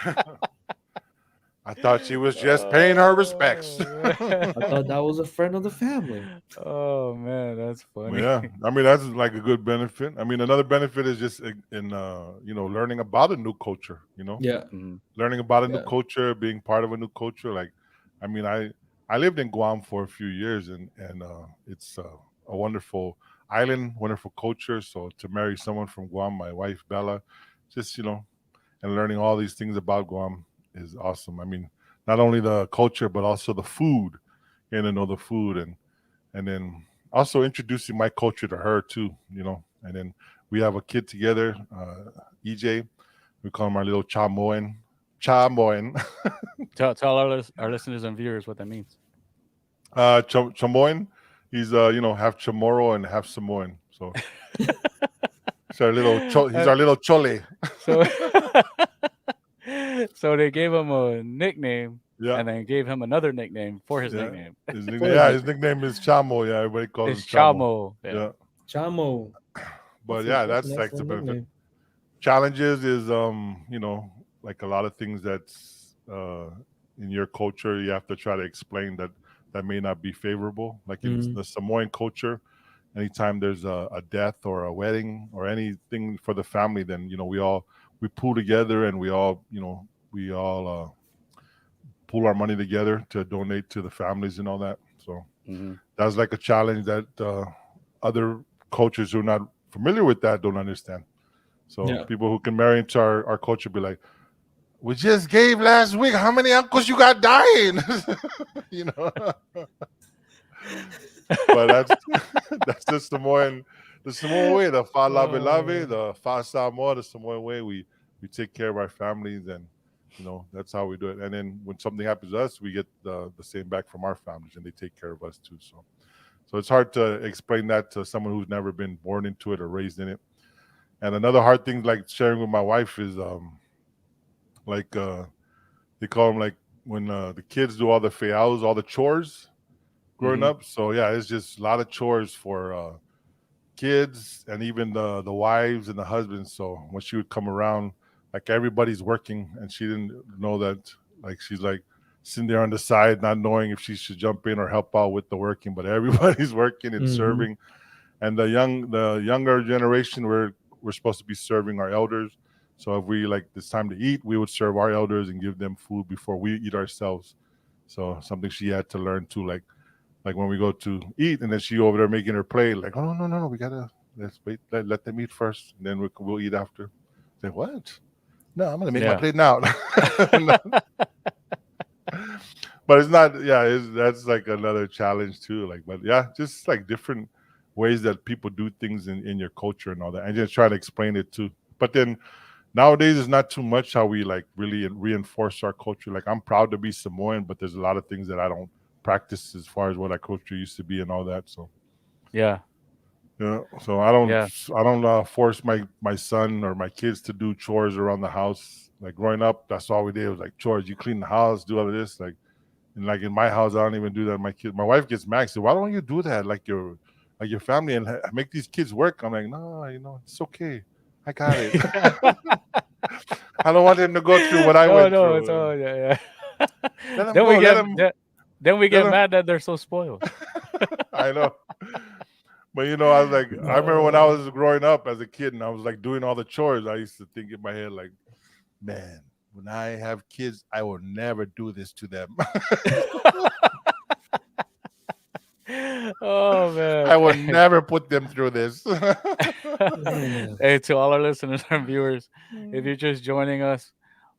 I thought she was just paying her respects. I thought that was a friend of the family. Oh man, that's funny. Yeah, I mean that's like a good benefit. I mean another benefit is just in learning about a new culture. Yeah, learning about a new culture, being part of a new culture. Like I mean, I lived in Guam for a few years, and it's a wonderful island, wonderful culture. So to marry someone from Guam, my wife Bella, just and learning all these things about Guam is awesome. I mean, not only the culture but also the food, getting to know the food, and then also introducing my culture to her too. And then we have a kid together, EJ. We call him our little Chamoen. Chamoen. Tell our listeners and viewers what that means. Chamoen. He's half Chamorro and half Samoan. So he's Uh, our little chole. so so they gave him a nickname Yeah, and then gave him another nickname for his yeah. nickname. For his His nickname is Chamo. Yeah, everybody calls him It's Chamo. Chamo. Yeah. Yeah, Chamo. but yeah, That's an that's like the excellent benefit. nickname. Challenges is like a lot of things that's in your culture you have to try to explain that may not be favorable. Like in Mhm. the Samoan culture, anytime there's a death or a wedding or anything for the family, then we pull together and we all pool our money together to donate to the families and all that. So Hmm. that's like a challenge that other cultures who are not familiar with that don't understand. So Yeah. people who can marry into our culture be like, we just gave last week. How many uncles you got dying? you know. But that's the Samoan way, the fa lave lave, Oh. the fa Samoa, the Samoan way. We take care of our families, and that's how we do it. And then when something happens to us, we get the same back from our families, and they take care of us too. So it's hard to explain that to someone who's never been born into it or raised in it. And another hard thing, like sharing with my wife, is like they call them like when the kids do all the feaos, all the chores growing Hmm. up. So yeah, it's just a lot of chores for kids and even the wives and the husbands. So when she would come around, like everybody's working, and she didn't know that. Like she's like sitting there on the side, not knowing if she should jump in or help out with the working. But everybody's working and Hmm. serving. And the younger generation, we're supposed to be serving our elders. So if we like it's time to eat, we would serve our elders and give them food before we eat ourselves. So something she had to learn too, like when we go to eat, and then she over there making her plate, like, oh no, we gotta let's wait, let them eat first, and then we'll eat after. Say what? No, I'm gonna make my Yeah. plate now. But it's not. Yeah, that's like another challenge too. Like, but yeah, just like different ways that people do things in your culture and all that, and just try to explain it too. But then nowadays, it's not too much how we like really reinforce our culture. Like, I'm proud to be Samoan, but there's a lot of things that I don't practice as far as what our culture used to be and all that. So Yeah. yeah, so I don't force my son or my kids to do chores around the house. Like growing up, that's all we did was like chores. You clean the house, do all of this. And like in my house, I don't even do that. My wife gets mad. So why don't you do that? Like your family and make these kids work. I'm like, no, it's okay. I got it. I don't want them to go through what I No, went no, it's through. all yeah, yeah. Let them then go. we Let get them. then we Let get them. mad that they're so spoiled. I know. But I was like, I remember when I Oh. was growing up as a kid and I was like doing all the chores. I used to think in my head like, man, when I have kids, I will never do this to them. Oh I will man. never put them through this. Man. Hey, to all our listeners and viewers, if you're just joining us,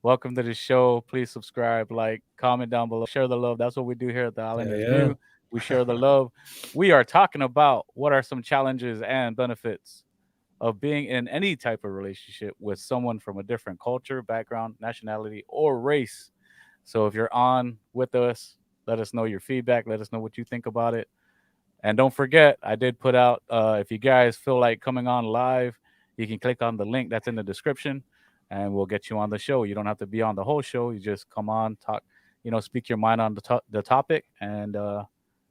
welcome to the show. Please subscribe, like, comment down below, share the love. That's what we do here at the Yeah, Islanders yeah. View. We share the love. We are talking about what are some challenges and benefits of being in any type of relationship with someone from a different culture, background, nationality, or race. So if you're on with us, let us know your feedback. Let us know what you think about it. And don't forget, I did put out, if you guys feel like coming on live, you can click on the link that's in the description and we'll get you on the show. You don't have to be on the whole show. You just come on, talk, speak your mind on the topic. And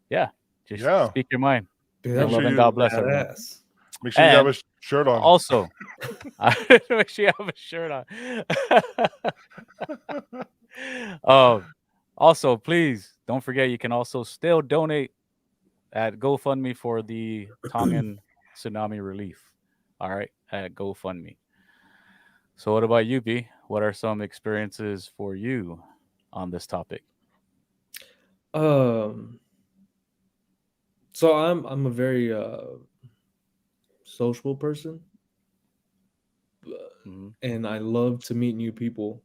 yeah, just Yeah. speak your mind. Dude, Make And that'd sure love and you God bless everyone. badass. make sure you have And a shirt on. also, I wish you have a shirt on. um, Also, please don't forget you can also still donate at GoFundMe for the Tongan tsunami relief. All right, at GoFundMe. So, what about you, B? What are some experiences for you on this topic? Um, so I'm a very sociable person, Mhm. and I love to meet new people.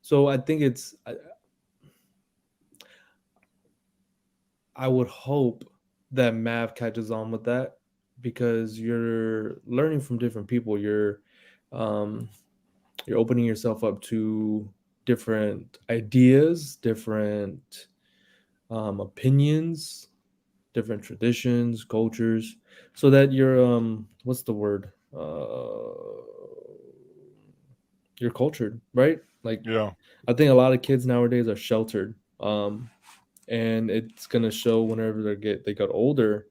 So I think I would hope that Mav catches on with that because you're learning from different people. Um, you're opening yourself up to different ideas, different opinions, different traditions, cultures, so that you're what's the word? You're cultured, right? Like Yeah. I think a lot of kids nowadays are sheltered, and it's gonna show whenever they got older.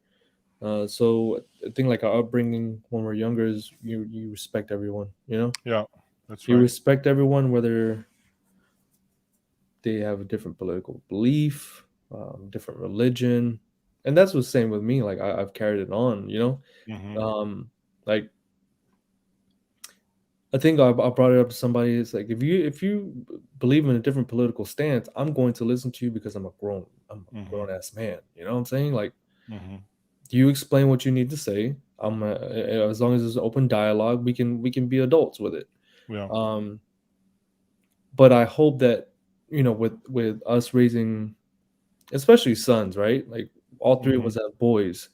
So I think like our upbringing when we're younger is you respect everyone. You know, Yeah. That's you right. respect everyone whether they have a different political belief, different religion, and that's what's same with me. Like I've carried it on. You Mm-hmm. know, like I think I brought it up to somebody. It's like if you believe in a different political stance, I'm going to listen to you because I'm a Mm-hmm. grown ass man. You know what I'm saying? Like Mm-hmm. you explain what you need to say. As long as there's open dialogue, we can be adults with it. Yeah. Um, but I hope that with us raising, especially sons, right? Like all three of Mm-hmm. us have boys.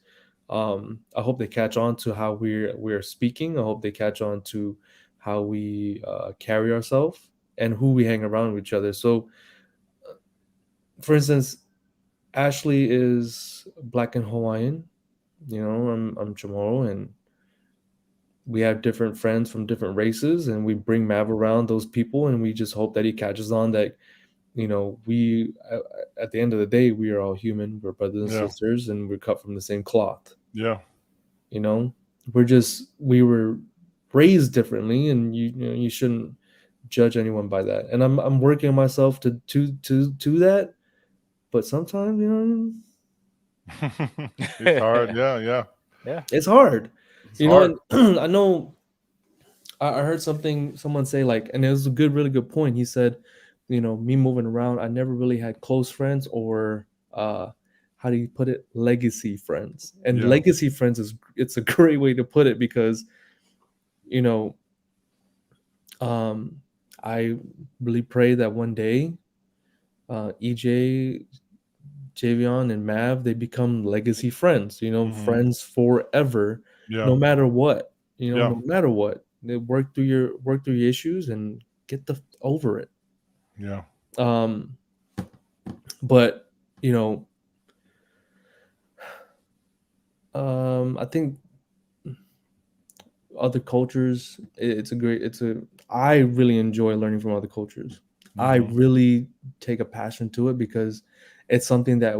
I hope they catch on to how we're speaking. I hope they catch on to how we carry ourselves and who we hang around with each other. So, for instance, Ashley is Black and Hawaiian. I'm Chamorro, and we have different friends from different races, and we bring Mav around those people, and we just hope that he catches on that we at the end of the day we are all human. We're brothers and Yeah. sisters, and we're cut from the same cloth. Yeah. you know we were raised differently, and you shouldn't judge anyone by that. And I'm working on myself to that, but sometimes It's hard. Yeah. Yeah. Yeah. it's hard. It's hard. And I know I heard someone say, like, and it was a really good point. He said, me moving around, I never really had close friends, or how do you put it, legacy friends. And Yeah. legacy friends it's a great way to put it, because you know um I really pray that one day EJ, Javion, and Mav, they become legacy friends, Mm-hmm. friends forever, Yeah. no matter what. Yeah. No matter what. They work through your issues and get over it. Yeah. Um, but you know, I think other cultures, I really enjoy learning from other cultures. I Mm-hmm. really take a passion to it because it's something that,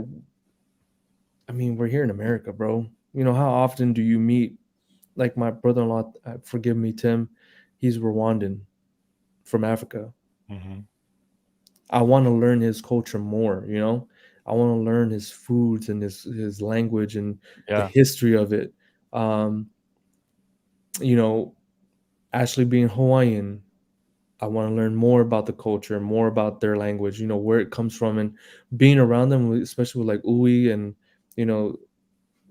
I mean, we're here in America, bro. How often do you meet, like my brother-in-law, forgive me, Tim, he's Rwandan from Africa. Mm-hmm. I want to learn his culture more, I want to learn his foods and his language and the Yeah. history of it. Um, you know, Ashley being Hawaiian, I want to learn more about the culture, more about their language, where it comes from, and being around them, especially with like Ui, and you know,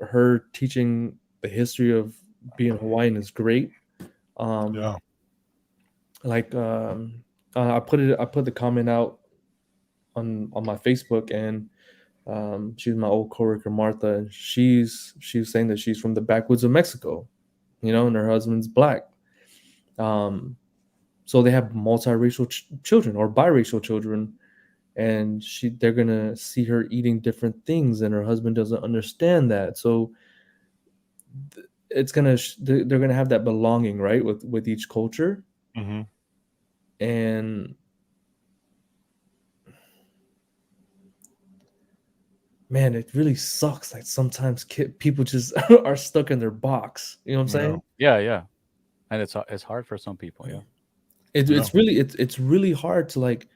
her teaching the history of being Hawaiian is great. Um, Yeah. like I put the comment out on my Facebook, and she's my old coworker Martha, and she's saying that she's from the backwoods of Mexico, and her husband's black. Um, so they have multiracial children or biracial children, and they're gonna see her eating different things, and her husband doesn't understand that. So they're gonna have that belonging, right, with each culture. Mm-hmm. And man, it really sucks. Like sometimes people just are stuck in their box. You know what I'm Yeah. saying? Yeah. Yeah. And it's hard for some people. Yeah. Yeah. It's really hard to, like,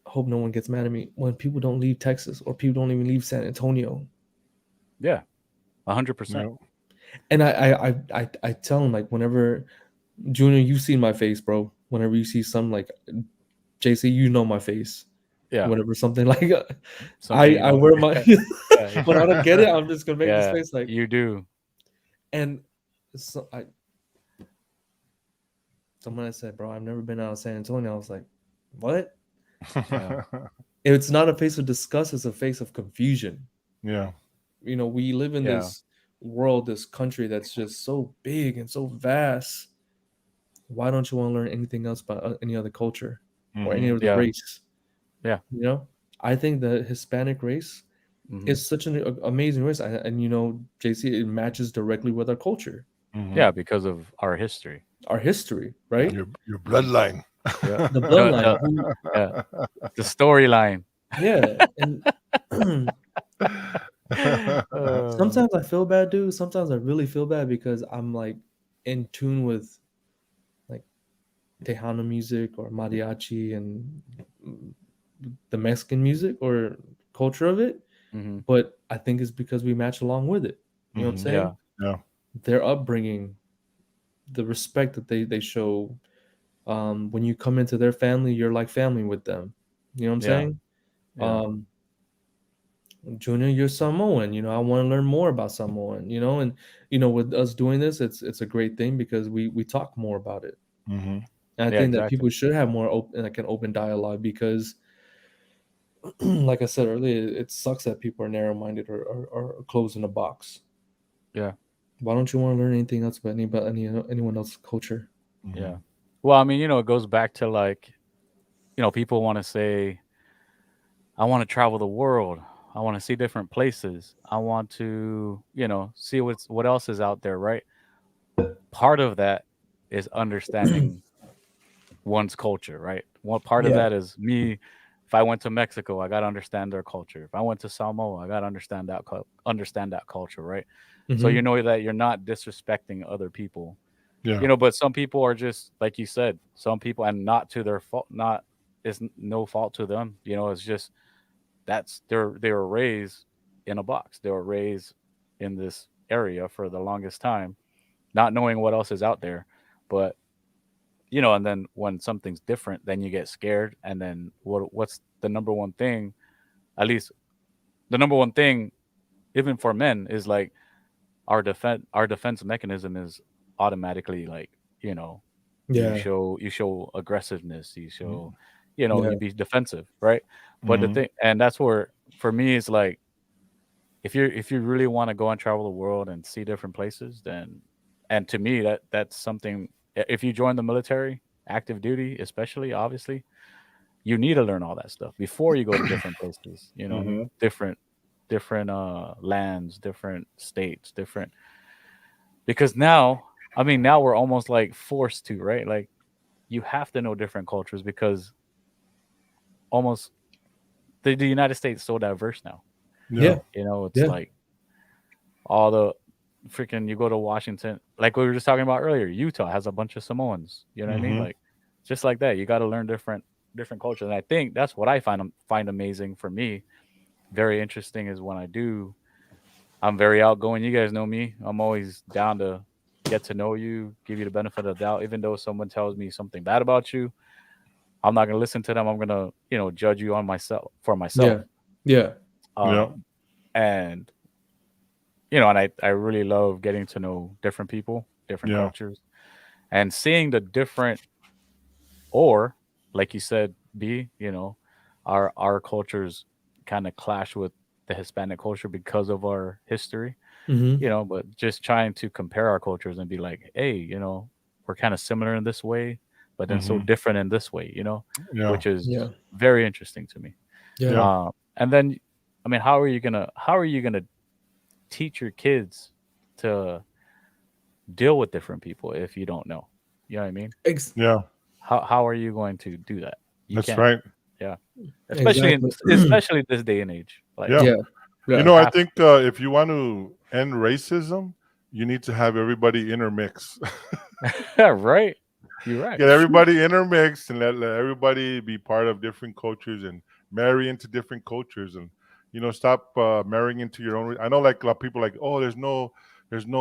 hope no one gets mad at me when people don't leave Texas, or people don't even leave San Antonio. Yeah. 100%. Yeah. And I tell them, like, whenever, Junior, you see my face, bro. Whenever you see some, like, JC, my face. Yeah. whatever, something like. Something you I don't. wear my Yeah. when I don't get it, I'm just gonna make this Yeah. face like. You do. And so someone said, "Bro, I've never been out of San Antonio." I was like, "What?" Yeah. It's not a face of disgust; it's a face of confusion. Yeah. You know, we live in Yeah. this world, this country that's just so big and so vast. Why don't you want to learn anything else about any other culture or any Mhm. other Yeah. race? Yeah. You know, I think the Hispanic race Mhm. is such an amazing race, and you know, JC, it matches directly with our culture, Mhm. Yeah, because of our history. our history, Yeah. right? Your bloodline. Yeah. The The, bloodline. the yeah. The storyline. Yeah, and Uh, sometimes I feel bad, dude. Sometimes I really feel bad because I'm like in tune with like Tejano music or mariachi and the Mexican music or culture of it. mhm. But I think it's because we match along with it. You know what I'm Mhm. saying? Yeah. Yeah. Their upbringing, the respect that they show. When you come into their family, you're like family with them. You know what I'm Yeah. saying? Yeah. Um, Junior, you're Samoan. You know, I want to learn more about Samoan. You know, and you know, with us doing this, it's a great thing because we talk more about it. Mhm. And I Yeah. think that Exactly. people should have more open, like an open dialogue because, like I said earlier, it sucks that people are narrow minded or closed in a box. Yeah. Why don't you want to learn anything else about anyone else's culture? Yeah. Mhm. Well, I mean, it goes back to like, people want to say, I want to travel the world. I want to see different places. I want to, see what else is out there, right? Part of that is understanding one's culture, right? One part of Yeah. that is me. If I went to Mexico, I gotta understand their culture. If I went to Samoa, I gotta understand that culture, right? So Mm-hmm. you know that you're not disrespecting other people, Yeah. But some people are just like you said. Some people, and not to their fault, not it's no fault to them. It's just they were raised in a box. They were raised in this area for the longest time, not knowing what else is out there. But and then when something's different, then you get scared. And then what's the number one thing? At least the number one thing, even for men, is like our defense mechanism is automatically like you know Yeah. you show aggressiveness, you show Yeah. you be defensive, right? But the Mhm. thing, and that's where for me it's like if you really want to go and travel the world and see different places, then and to me that's something. If you join the military, active duty especially, obviously you need to learn all that stuff before you go to different places, Mhm. different lands, different states, different, because now, I mean, now we're almost like forced to, right? Like you have to know different cultures because almost the United States is so diverse now. Yeah. Yeah. It's Yeah. like all the freaking, you go to Washington, like we were just talking about earlier, Utah has a bunch of Samoans. You know what I mean? Mhm. Like just like that, you got to learn different cultures. And I think that's what I find amazing for me. Very interesting is when I do. I'm very outgoing. You guys know me. I'm always down to get to know you, give you the benefit of the doubt. Even though someone tells me something bad about you, I'm not gonna listen to them. I'm gonna, judge you on myself for myself. Yeah. Yeah. Yeah. Um, and and I really love getting to know different people, different Yeah. cultures, and seeing the different, or like you said, our cultures kind of clash with the Hispanic culture because of our history. Mm-hmm. But just trying to compare our cultures and be like, hey, we're kind of similar in this way, but then so Mhm. different in this way, Yeah. which is Yeah. very interesting to me. Yeah. Yeah. And then, I mean, how are you gonna teach your kids to deal with different people if you don't know? You know what I mean? Ex- Yeah. How are you going to do that? You That's can't. right. Yeah, exactly. especially this day and age. Like Yeah. Yeah. You Yeah. know, I half. think if you want to end racism, you need to have everybody intermix. Right. You're right. Get everybody intermixed and let everybody be part of different cultures and marry into different cultures and stop marrying into your own. I know like a lot of people like, oh, there's no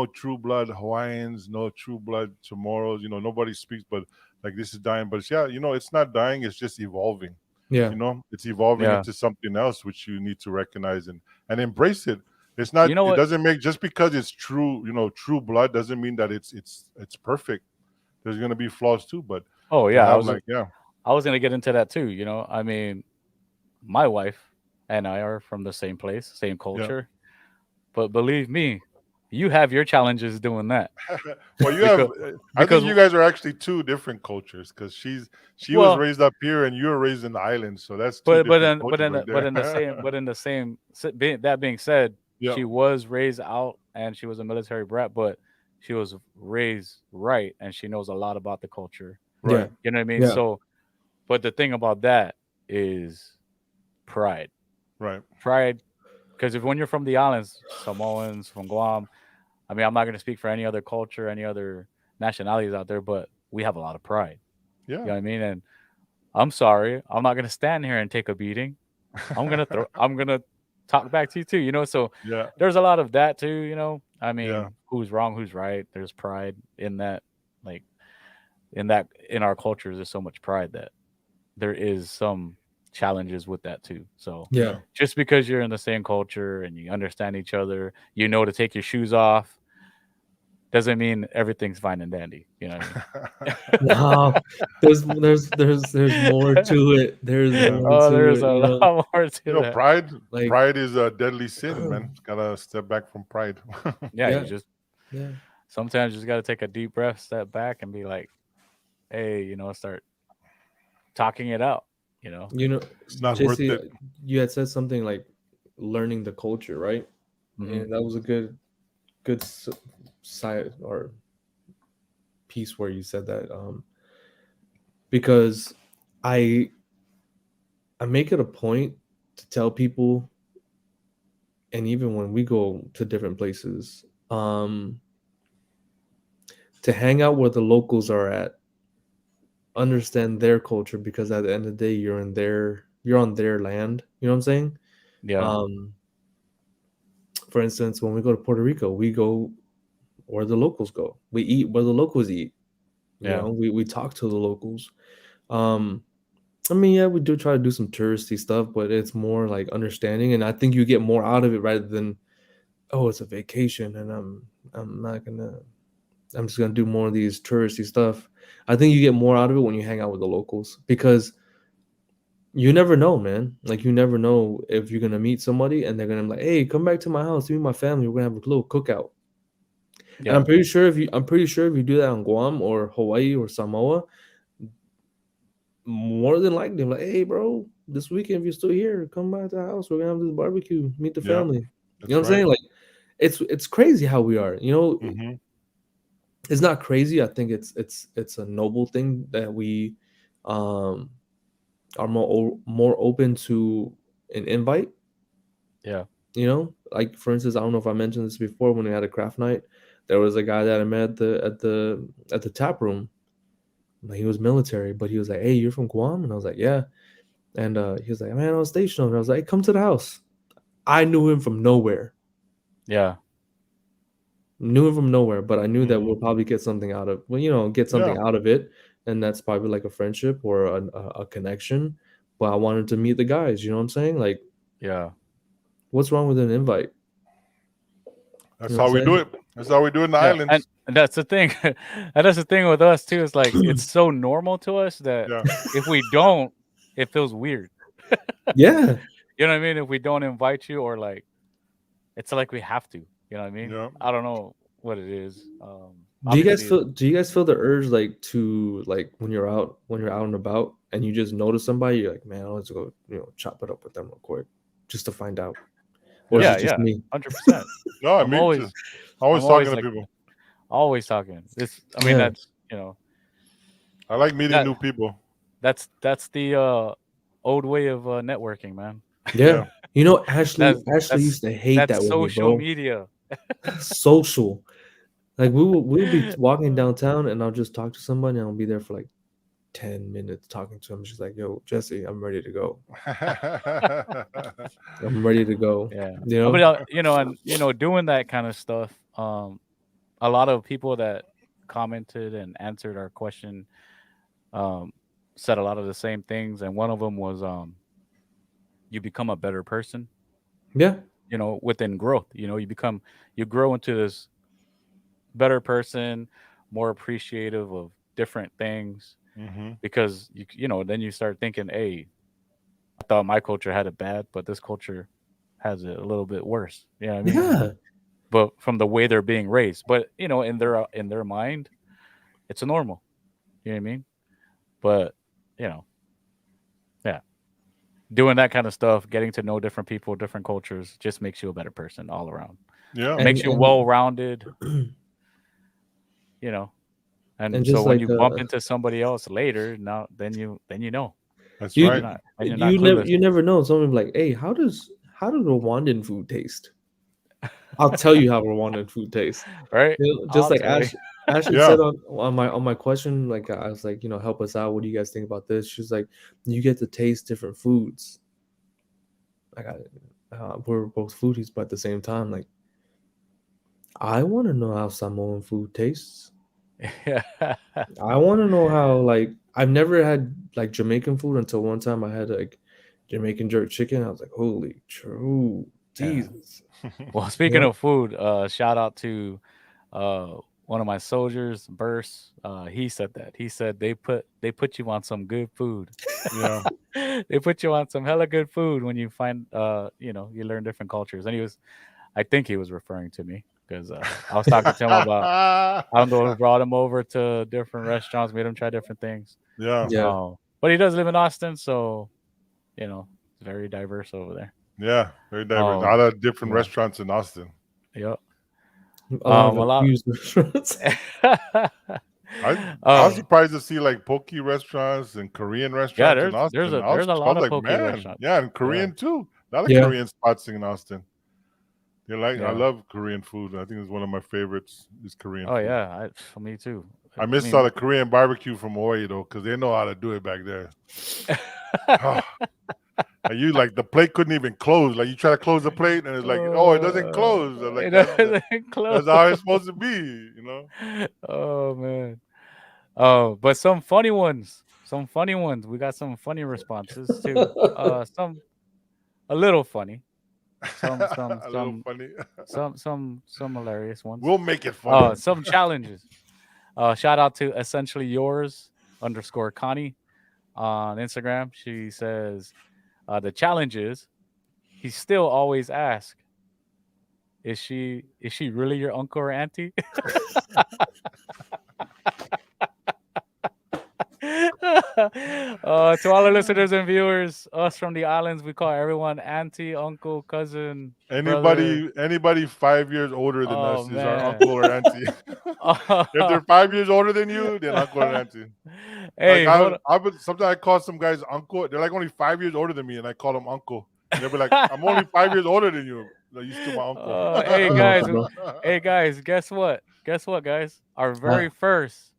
true blood Hawaiians, no true blood Chamorros. Nobody speaks, but like this is dying. But it's, yeah, it's not dying. It's just evolving. Yeah. You know, it's evolving Yeah. into something else, which you need to recognize and embrace it. It's not. You know It what? doesn't make just because it's true. You know, true blood doesn't mean that it's perfect. There's gonna be flaws too, but Oh to yeah, have like I was gonna get into that too. You know, I mean, my wife and I are from the same place, same yeah. culture. But believe me, you have your challenges doing that Well, you have. because I think because you guys are actually two different cultures because she was well, raised up here and you were raised in the islands, so that's two but different then cultures right but there. in the same that being said, Yeah, she was raised out and she was a military brat, but she was raised right and she knows a lot about the culture. Yeah. right, You know what I mean? Yeah. So, but the thing about that is pride. right. Pride, because if when you're from the islands, Samoans from Guam, I mean, I'm not going to speak for any other culture, any other nationalities out there, but we have a lot of pride. You Yeah. know what I mean? And I'm sorry, I'm not going to stand here and take a beating. I'm going to talk back to you too, you know? So Yeah, there's a lot of that too, you know? I yeah. mean, who's wrong, who's right? There's pride in that, like, in our cultures, there's so much pride that there is some challenges with that too. So Yeah. Yeah. just because you're in the same culture and you understand each other, you know to take your shoes off, doesn't mean everything's fine and dandy. You know what No, there's more I to it. There's Yeah. more oh, to there's it. a You lot know, more You to know, that. like pride is a deadly sin, man. Gotta step back from pride. Yeah, you yeah, just yeah. sometimes you just got to take a deep breath, step back, and be like, hey, you know, start talking it out. You know. You know, It's not worth JC, it. you had said something like learning the culture, right? Hmm. And that was a good side or piece where you said that, because I I make it a point to tell people, and even when we go to different places, to hang out where the locals are at, understand their culture, because at the end of the day, you're on their land. You know what I'm saying? Yeah. Um, for instance, when we go to Puerto Rico, we go where the locals go. We eat where the locals eat. You Yeah. know, we talk to the locals. Um, I mean, yeah, we do try to do some touristy stuff, but it's more like understanding, and I think you get more out of it rather than, oh, it's a vacation, and I'm not gonna I'm just gonna do more of these touristy stuff. I think you get more out of it when you hang out with the locals, because you never know, man. Like, you never know if you're gonna meet somebody and they're gonna be like, "Hey, come back to my house, meet my family. We're gonna have a little cookout." And Yeah. I'm pretty sure if you do that on Guam or Hawaii or Samoa, more than likely, I'm like, "Hey, bro, this weekend if you're still here, come by the house. We're gonna have this barbecue. Meet the Yeah, family." You know that's what I'm right. saying? Like, it's crazy how we are. You know, Hmm. it's not crazy. I think it's a noble thing that we um are more open to an invite. Yeah. You know, like, for instance, I don't know if I mentioned this before. When we had a craft night, there was a guy that I met at the tap room. Like, he was military, but he was like, "Hey, you're from Guam?" And I was like, "Yeah." And he was like, "Man, I was stationed." And I was like, "Hey, come to the house." I knew him from nowhere. Yeah. Knew him from nowhere, but I knew that Hmm. we'll probably get something out of, well, you know, get Yeah, something out of it, and that's probably like a friendship or a connection. But I wanted to meet the guys. You know what I'm saying? Like, Yeah. what's wrong with an invite? that's You know how what we I'm do saying? it. That's how we do it in the Yeah. islands. And that's the thing. And that's the thing with us too. Is like it's so normal to us that Yeah, if we don't, it feels weird. Yeah. You know what I mean? If we don't invite you or like it's like we have to. You know what I mean? yeah. I don't know what it is. Obviously, Do you guys feel the urge, like, to, like, when you're out and about and you just notice somebody, you're like, "Man, let's go, chop it up with them real quick just to find out," or is Yeah. it yeah, just yeah, me? 100%. No, I'm me too. always, I'm Always talking always to like, people. always talking. I mean, Yeah. that's I like meeting that new people. that's the old way of networking, man. Yeah. Yeah. You know, Ashley That's Ashley that's used to hate that's that with me, social bro. media. Social. Like, we'll be walking downtown and I'll just talk to somebody and I'll be there for like 10 minutes talking to him. She's like, "Yo, Jesse, I'm ready to go. I'm ready to go." Yeah. You But know? and doing that kind of stuff. A lot of people that commented and answered our question. Um, said a lot of the same things, and one of them was you become a better person. Yeah. Within growth. You grow into this better person, more appreciative of different things Mm-hmm. because then you start thinking, hey, I thought my culture had it bad, but this culture has it a little bit worse. You know what I mean? Yeah. But from the way they're being raised, but in their mind, it's a normal. You know what I mean? But you know, yeah, doing that kind of stuff, getting to know different people, different cultures, just makes you a better person all around. Yeah. And Makes you well rounded. You know, and and so just when like you bump into somebody else later, now then you know. That's you right. You're not never clueless, know. Someone be like, hey, how does Rwandan food taste? I'll tell you how Rwandan food tastes. right? Just I'll like tell you. Ashley Yeah. said on my question, like I was like, help us out. What do you guys think about this? She's like, you get to taste different foods. Like we're both foodies, but at the same time, like I want to know how Samoan food tastes. Yeah. I want to know how, like, I've never had like Jamaican food until one time I had like Jamaican jerk chicken. I was like, holy true Yeah. Jesus. Well, speaking Yeah. of food, shout out to uh, one of my soldiers, Burst. He said that. He said they put you on some good food. Yeah. They put you on some hella good food when you find you learn different cultures. And I think he was referring to me because I was talking to him about I'm the one who brought him over to different restaurants, made him try different things. Yeah. Yeah. But he does live in Austin, so it's very diverse over there. Yeah. Very diverse. A lot of different restaurants in Austin. Yep. A lot of A lot. abused restaurants. I'm surprised to see like poke restaurants and Korean restaurants in Austin. there's a I lot was of like, poke man, restaurants. yeah, and Korean too. A lot of Yeah. Korean spots in Austin. They're like, I Yeah. love Korean food. I think it's one of my favorites is Korean food. Yeah, me too. I miss the Korean barbecue from Hawaii though, because they know how to do it back there. And you like the plate couldn't even close. Like you try to close the plate and it's like, oh, it doesn't close. I'm like, that's how it's supposed to be, Oh man. Oh, but some funny ones. Some funny ones. We got some funny responses too. Some a little funny. Some A little funny. some hilarious ones. We'll make it funny. Some challenges. Shout out to essentially yours _ Connie on Instagram. She says the challenge is he still always asks, is she really your uncle or auntie? To all our listeners and viewers, us from the islands, we call everyone auntie, uncle, cousin, brother. Anybody 5 years older than Oh us is our man. uncle or auntie. If they're 5 years older than you, then uncle or auntie. Hey, hold on. Sometimes I call some guys uncle. They're like only 5 years older than me, and I call them uncle. And they'll be like, "I'm only 5 years older than you. Like, you still my uncle." Hey No, guys, bro. hey guys, guess what? Guess what, guys? Our very first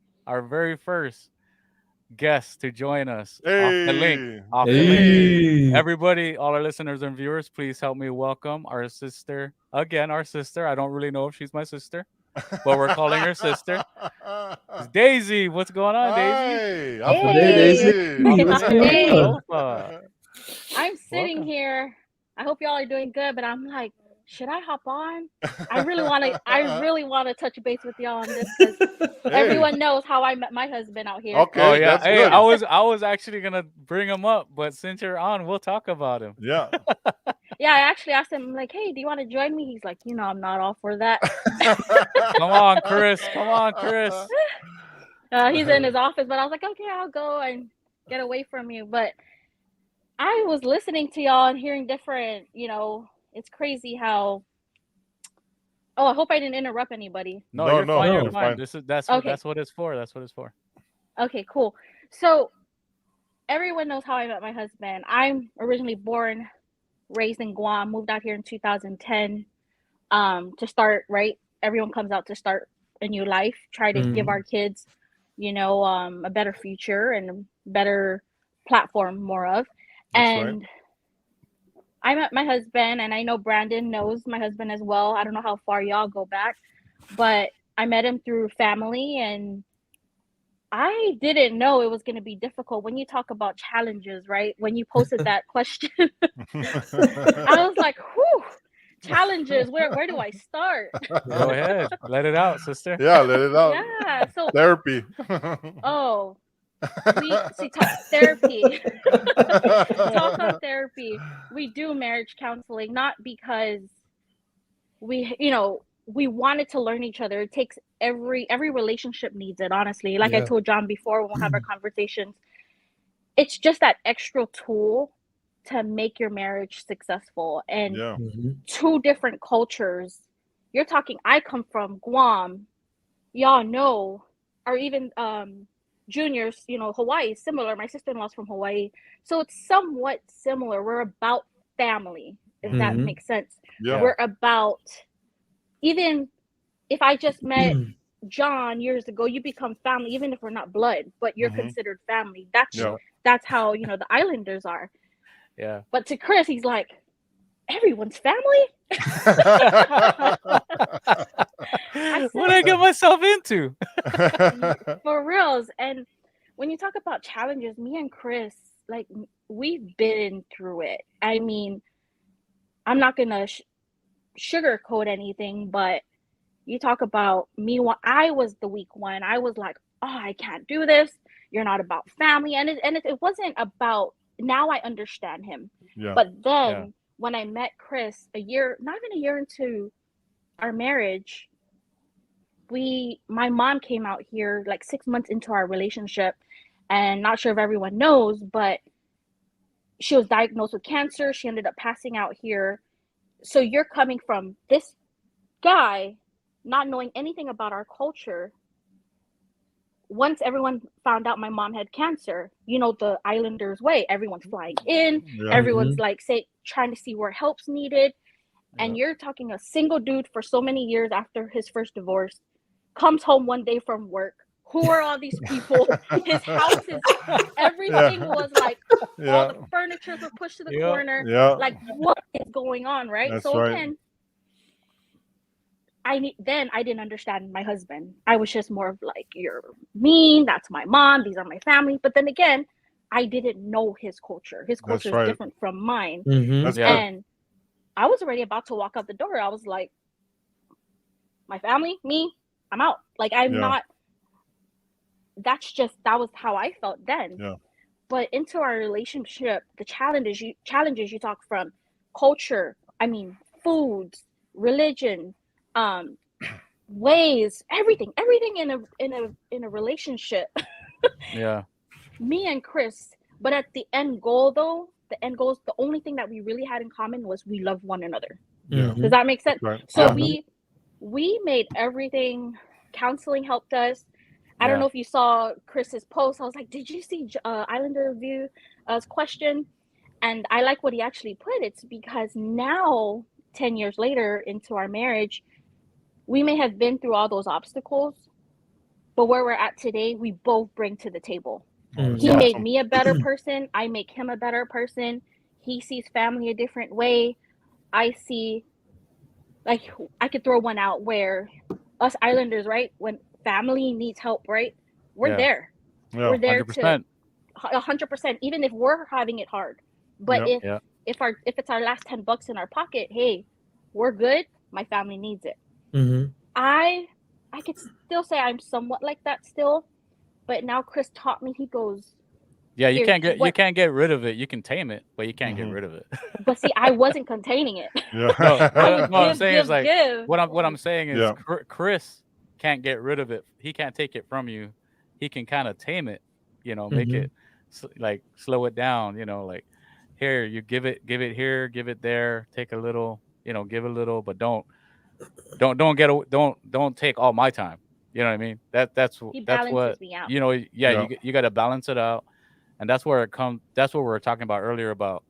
guest to join us off the link. Hey, Off the link. Hey. Everybody, all our listeners and viewers, please help me welcome our sister. Again, our sister. I don't really know if she's my sister, but we're calling her sister. It's Daisy. What's going on, Daisy? Hi, Hey, Daisy. Welcome What's to going Hey. on? CHÅLOFA. I'm sitting Welcome. here. I hope y'all are doing good, but I'm like, should I hop on? I really want to touch base with y'all on this because everyone knows how I met my husband out here. Okay, Oh yeah. that's Hey, good. I was actually gonna bring him up, but since you're on, we'll talk about him. Yeah. Yeah, I actually asked him like, hey, do you want to join me? He's like, I'm not all for that. Come on, Chris. Come on, Chris. He's in his office, but I was like, okay, I'll go and get away from you. But I was listening to y'all and hearing different, it's crazy how. Oh, I hope I didn't interrupt anybody. No, No, you're no, fine. you're You're fine. fine. That's Okay. what it's for. That's what it's for. Okay, cool. So everyone knows how I met my husband. I'm originally born, raised in Guam, moved out here in 2010 to start, right? Everyone comes out to start a new life, try to give our kids, a better future and a better platform, more of. That's and right. I met my husband, and I know Brandon knows my husband as well. I don't know how far y'all go back, but I met him through family, and I didn't know it was going to be difficult. When you talk about challenges, right? When you posted that question, I was like, whew, challenges. Where do I start? Go ahead, let it out, sister. Yeah, let it out. Yeah. So, Therapy. oh, therapy. Talk on therapy. We do marriage counseling, not because we wanted to learn each other. It takes every relationship needs it, honestly. Like I Yeah. told John before when we'll have our conversations, it's just that extra tool to make your marriage successful. And Yeah. two different cultures, you're talking, I come from Guam, y'all know, or even juniors, Hawaii is similar. My sister-in-law's from Hawaii, so it's somewhat similar. We're about family, if that makes sense. Yeah. We're about, even if I just met John years ago, you become family, even if we're not blood, but you're considered family. That's how the Islanders are. Yeah. But to Chris, he's like, everyone's family. What did I get myself into? For reals. And when you talk about challenges, me and Chris, like, we've been through it. I mean, I'm not gonna sugarcoat anything, but you talk about me when I was the weak one. I was like, oh, I can't do this. You're not about family. And it wasn't about, now I understand him. Yeah. But then when I met Chris not even a year into our marriage, my mom came out here like 6 months into our relationship, and not sure if everyone knows, but she was diagnosed with cancer. She ended up passing out here. So you're coming from this guy, not knowing anything about our culture. Once everyone found out my mom had cancer, the Islanders way, everyone's flying in, everyone's like trying to see where help's needed. And you're talking a single dude for so many years after his first divorce, comes home one day from work. Who are all these people? His house is, everything was like, all the furnitures were pushed to the corner. Like, what is going on, right? That's so right. again, I didn't understand my husband. I was just more of like, you're mean, that's my mom, these are my family. But then again, I didn't know his culture. His culture is different from mine. That's good. And I was already about to walk out the door. I was like, my family, me, I'm out. Like, I'm not, that was how I felt then. Yeah. But into our relationship, the challenges you talk from culture, I mean, foods, religion, ways, everything in a relationship. Yeah. Me and Chris, but at the end goal though, the only thing that we really had in common was we love one another. Does that make sense? Right. So we made everything. Counseling helped us. I don't know if you saw Chris's post. I was like, did you see Islander Review question? And I like what he actually put. It's because now, 10 years later into our marriage, we may have been through all those obstacles, but where we're at today, we both bring to the table. He made me a better person. I make him a better person. He sees family a different way. I see, like, I could throw one out where us Islanders, right? When family needs help, right? We're there. Yeah. We're there 100%. to 100%, even if we're having it hard. But if it's our last $10 in our pocket, hey, we're good. My family needs it. I could still say I'm somewhat like that still, but now Chris taught me. He goes, yeah, you can't get rid of it. You can tame it, but you can't get rid of it. But see, I wasn't containing it. What I'm saying is like, give. what I'm saying is Chris can't get rid of it. He can't take it from you. He can kind of tame it, make it like slow it down, like, here, you give it here, give it there, take a little, give a little, but don't take all my time. You know what I mean? That's what me out. You got to balance it out. And that's where it comes. That's what we were talking about earlier about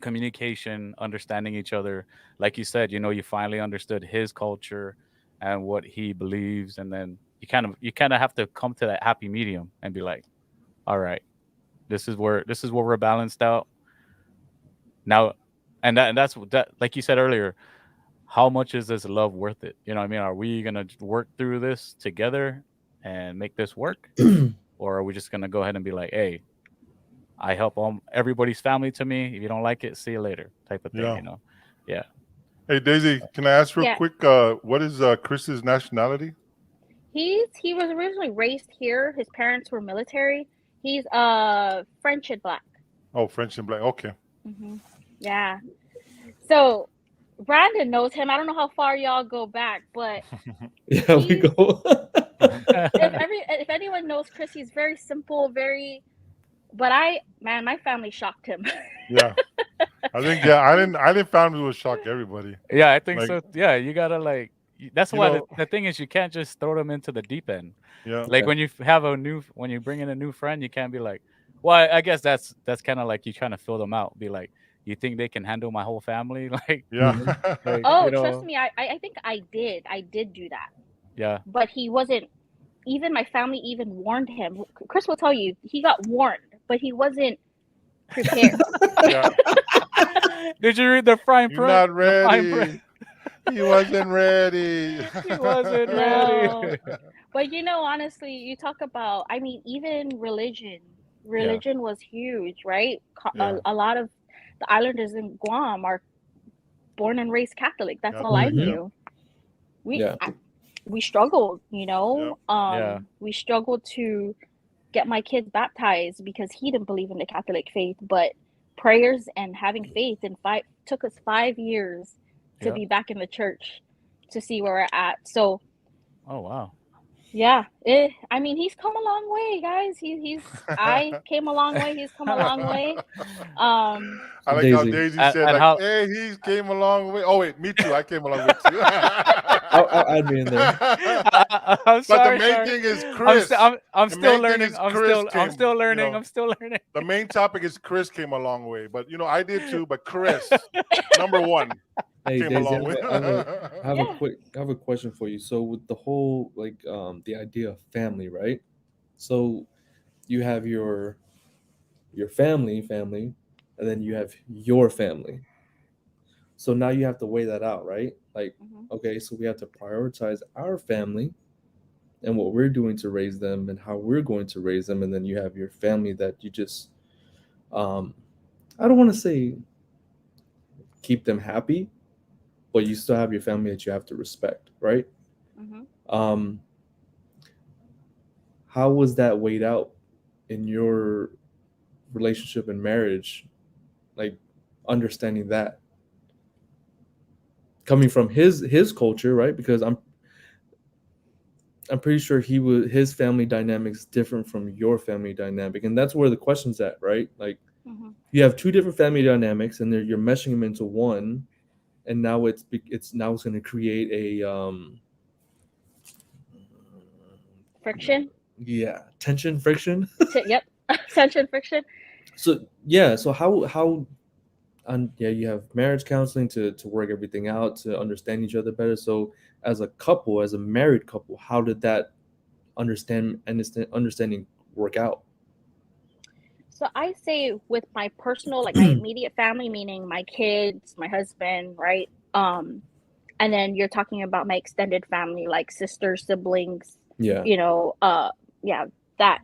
communication, understanding each other. Like you said, you finally understood his culture and what he believes, and then you kind of have to come to that happy medium and be like, all right, this is where we're balanced out now. And that's like you said earlier, how much is this love worth it? You know what I mean? Are we gonna work through this together, and make this work, or are we just gonna go ahead and be like, hey, I help everybody's family to me. If you don't like it, see you later, type of thing. Yeah. You know? Yeah. Hey Daisy, can I ask real Yeah. quick? What is Chris's nationality? He was originally raised here. His parents were military. He's French and black. Oh, French and black. Okay. Yeah. So Brandon knows him. I don't know how far y'all go back, but Yeah, we go. if anyone knows Chris, he's very simple, very. But my family shocked him. Yeah. I think I didn't family would shock everybody. Yeah, I think Like, so. Yeah, you gotta like. That's You why know- the thing is, you can't just throw them into the deep end. Yeah. Like Yeah. when you have when you bring in a new friend, you can't be like, well, I guess that's kind of like you trying to fill them out. Be like, you think they can handle my whole family? Like, Yeah. like Oh, you know, trust me, I think I did do that. yeah, But he wasn't. Even my family even warned him. Chris will tell you he got warned, but he wasn't prepared. Yeah. Did you read the fine You're print? not The fine print? ready. He wasn't ready. He wasn't No. ready. But honestly, you talk about, I mean, even religion was huge, right? Yeah. A lot of the islanders in Guam are born and raised Catholic. That's all I Catholic, yeah. knew. Yeah. We struggled, Yeah. we struggled to get my kids baptized because he didn't believe in the Catholic faith, but prayers and having faith took us 5 years to Yeah. be back in the church to see where we're at. So Oh wow. yeah, I mean, he's come a long way, guys. I came a long way. He's come a long way. I like how Daisy. Daisy And- said, and like, how- hey, he came a long way. Oh, wait, me too. I came a long way too. I'll add me in there. I'm But sorry. the main sorry. thing is Chris. I'm The still main thing learning. is I'm Chris still came, learning. you know. I'm still learning. The main topic is Chris came a long way. But, I did too. But Chris, number one, Hey, came a Daisy, long way. I have Yeah. a question for you. So with the whole the idea of family, right? So you have your family, and then you have your family. So now you have to weigh that out, right? Like, Mhm. okay, so we have to prioritize our family and what we're doing to raise them and how we're going to raise them, and then you have your family that you just I don't want to say keep them happy, but you still have your family that you have to respect, right? Mhm. How was that weighed out in your relationship and marriage, like understanding that coming from his culture, right? Because I'm pretty sure his family dynamics different from your family dynamic, and that's where the question's at, right? Like Mhm. you have two different family dynamics and you're meshing them into one, and now it's going to create a Friction. tension, friction. Yep. Tension, friction. So how you have marriage counseling to work everything out, to understand each other better. So as a couple, as a married couple, how did that understanding work out? So I say with my personal, like my immediate family, meaning my kids, my husband, right? And then you're talking about my extended family, like sisters, siblings, Yeah. That.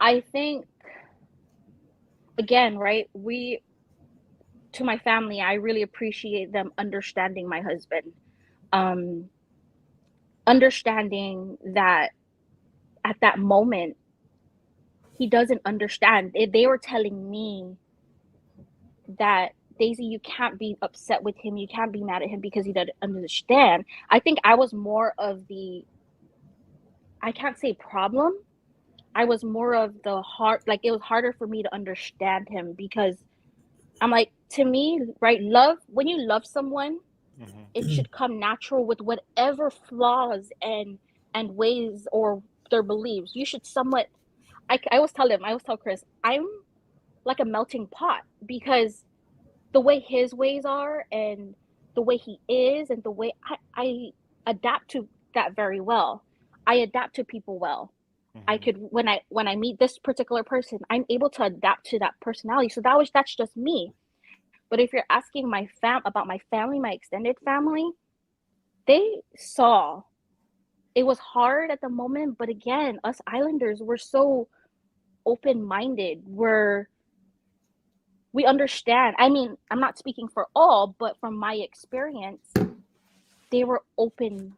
I think, again, right, to my family, I really appreciate them understanding my husband. Understanding that at that moment, he doesn't understand. They were telling me that, Daisy, you can't be upset with him. You can't be mad at him because he doesn't understand. I think I was more of I can't say problem. I was more of the hard, like it was harder for me to understand him because I'm like, to me, right, love, when you love someone, Mhm. it should come natural with whatever flaws and ways or their beliefs. You should somewhat, I always tell Chris, I'm like a melting pot because the way his ways are and the way he is and the way I adapt to that very well. I adapt to people well. I Mhm. could, when I meet this particular person, I'm able to adapt to that personality. So that's just me. But if you're asking about my family, my extended family, they saw it was hard at the moment, but again, us Islanders, we're so open-minded. We understand. I mean, I'm not speaking for all, but from my experience, they were open.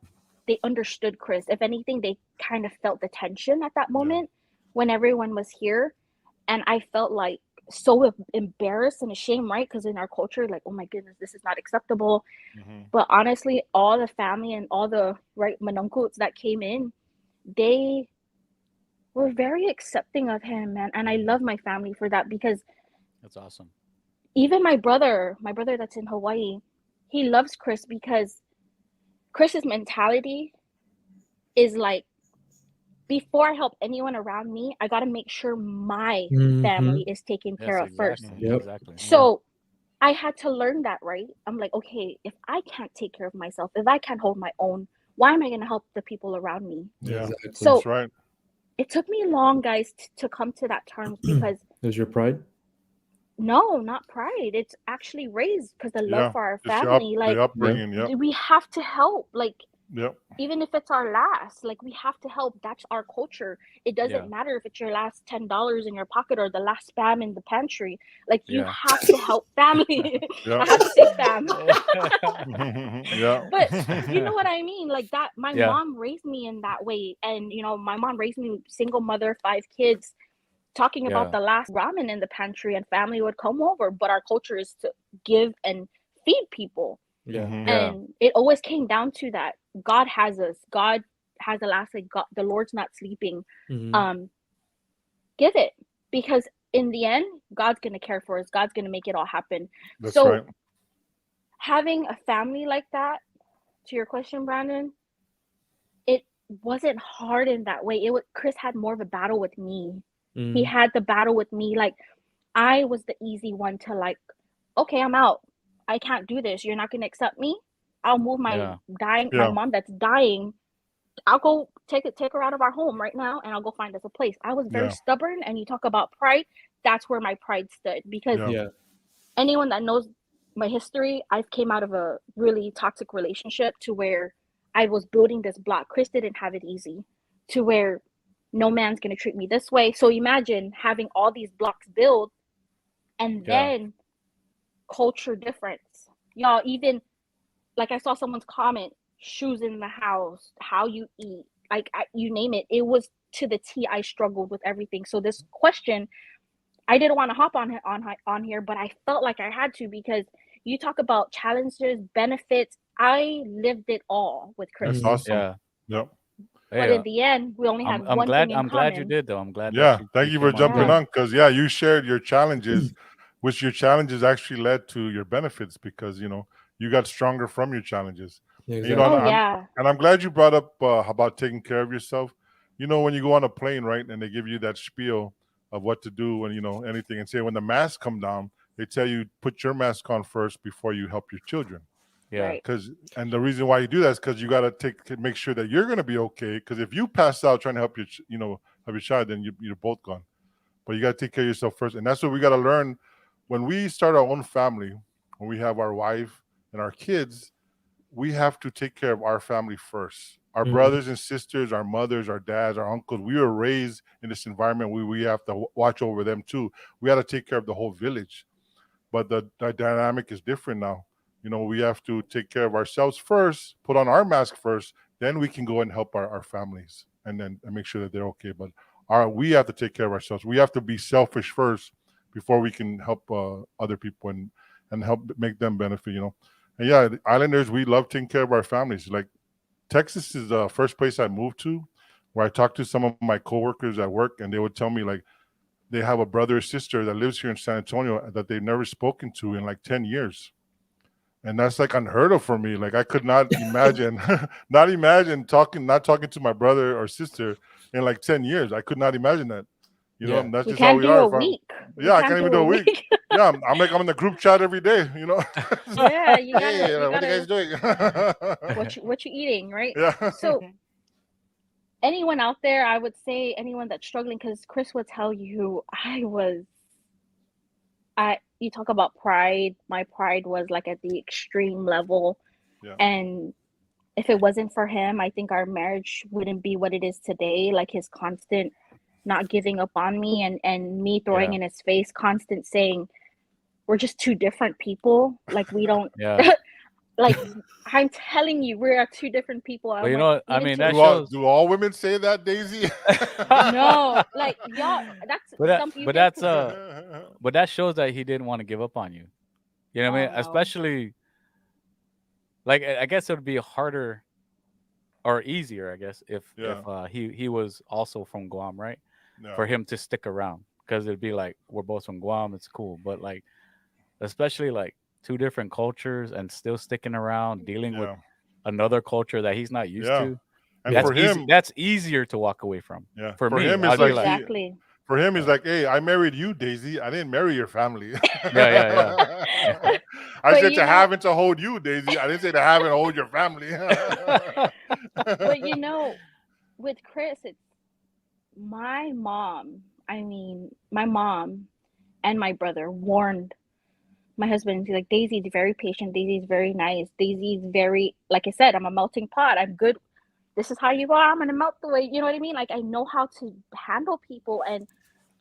They understood Chris. If anything, they kind of felt the tension at that moment when everyone was here. And I felt like so embarrassed and ashamed, right? Because in our culture, like, oh my goodness, this is not acceptable. But honestly, all the family and all the right manungkuts that came in, they were very accepting of him, man. And I love my family for that, because That's awesome. even my brother that's in Hawaii, he loves Chris because Chris's mentality is like, before I help anyone around me, I got to make sure my family is taken care of first. Yep. Exactly. So I had to learn that, right? I'm like, okay, if I can't take care of myself, if I can't hold my own, why am I going to help the people around me? Yeah, Exactly. So that's right. it took me long, guys, to come to that terms, because There's your pride. no, not pride. It's actually raised because the love Yeah, for our just family. Like, the upbringing. Yep. we have to help. Like, Yep. even if it's our last, like, we have to help. That's our culture. It doesn't Yeah. matter if it's your last $10 in your pocket or the last spam in the pantry. Like, you Yeah. have to help family. Yeah. I have to say fam. Yeah. But you know what I mean? Like that, my Yeah. mom raised me in that way. And, you know, my mom raised me single mother, 5 kids, talking about Yeah. the last ramen in the pantry, and family would come over. But our culture is to give and feed people. Yeah. Yeah. And it always came down to that. God has us. God has the last, like, God, the Lord's not sleeping. Give it, because in the end, God's gonna care for us. God's gonna make it all happen. That's So right. having a family like that, to your question, Brandon, it wasn't hard in that way. Chris had more of a battle with me. He had the battle with me. Like, I was the easy one to, like, okay, I'm out. I can't do this. You're not gonna accept me. I'll move my my Yeah. mom that's dying. I'll go take her out of our home right now, and I'll go find us a place. I was very Yeah. stubborn, and you talk about pride. That's where my pride stood, because Yeah. anyone that knows my history, I came out of a really toxic relationship to where I was building this block. Chris didn't have it easy, to where no man's gonna treat me this way. So imagine having all these blocks built, and then culture difference. Y'all, even like, I saw someone's comment, shoes in the house, how you eat, like, you name it. It was to the T. I struggled with everything. So this question, I didn't want to hop on here, but I felt like I had to, because you talk about challenges, benefits. I lived it all with Chris. That's awesome. Yeah. Yep. But in the end, we only had I'm one glad. thing in I'm common. glad you did, though. I'm glad. Yeah. That Thank you for came jumping on. on, because you shared your challenges, which your challenges actually led to your benefits, because you got stronger from your challenges. Exactly. And, and I'm glad you brought up about taking care of yourself. When you go on a plane, right, and they give you that spiel of what to do and anything, and say when the masks come down, they tell you put your mask on first before you help your children. Yeah. Right. And the reason why you do that is because you got to make sure that you're going to be okay. Because if you pass out trying to help help your child, then you're both gone. But you got to take care of yourself first, and that's what we got to learn when we start our own family. When we have our wife and our kids, we have to take care of our family first. Our brothers and sisters, our mothers, our dads, our uncles. We were raised in this environment where we have to watch over them too. We got to take care of the whole village. But the dynamic is different now. We have to take care of ourselves first, put on our mask first, then we can go and help our families and make sure that they're okay. But we have to take care of ourselves. We have to be selfish first before we can help other people and help make them benefit. And the Islanders, we love taking care of our families. Like, Texas is the first place I moved to, where I talked to some of my coworkers at work, and they would tell me, like, they have a brother or sister that lives here in San Antonio that they've never spoken to in like 10 years. And that's like unheard of for me. Like, I could not imagine, not talking to my brother or sister in like 10 years. I could not imagine that. And that's We just how can't we do are. a week. I can't even do a week. Yeah, I'm in the group chat every day, Yeah, you gotta. Hey, You what are you gotta. guys doing? What you eating, right? Yeah. So anyone out there, I would say anyone that's struggling, because Chris would tell you, you talk about pride. My pride was like at the extreme level. Yeah. And if it wasn't for him, I think our marriage wouldn't be what it is today. Like his constant not giving up on me and me throwing Yeah. in his face, constant saying we're just two different people. Like we don't Yeah. like I'm telling you, we are two different people. I'm But you like, know what? I even mean, to- that Do all, shows. do all women say that, Daisy? no, like y'all. That's But that, some you but get that's to- but that shows that he didn't want to give up on you. You know what I Oh, mean? no. Especially like I guess it would be harder or easier, I guess, if he was also from Guam, right? Yeah. For him to stick around, because it'd be like we're both from Guam, it's cool. But like, especially like two different cultures and still sticking around, dealing with Yeah. another culture that he's not used Yeah. to. And That's for easy. him, That's easier to walk away from. yeah. For me, him, I'd it's be like, like, exactly. for him, he's like, hey, I married you, Daisy. I didn't marry your family. Yeah. I But said you to know- have and to hold you, Daisy. I didn't say to have and hold your family. But you know, with Chris, it's my mom. I mean, my mom and my brother warned my husband. He's like, Daisy's very patient. Daisy's very nice. Daisy's very, like I said, I'm a melting pot. I'm good. This is how you are. I'm gonna melt the way. You know what I mean? Like I know how to handle people, and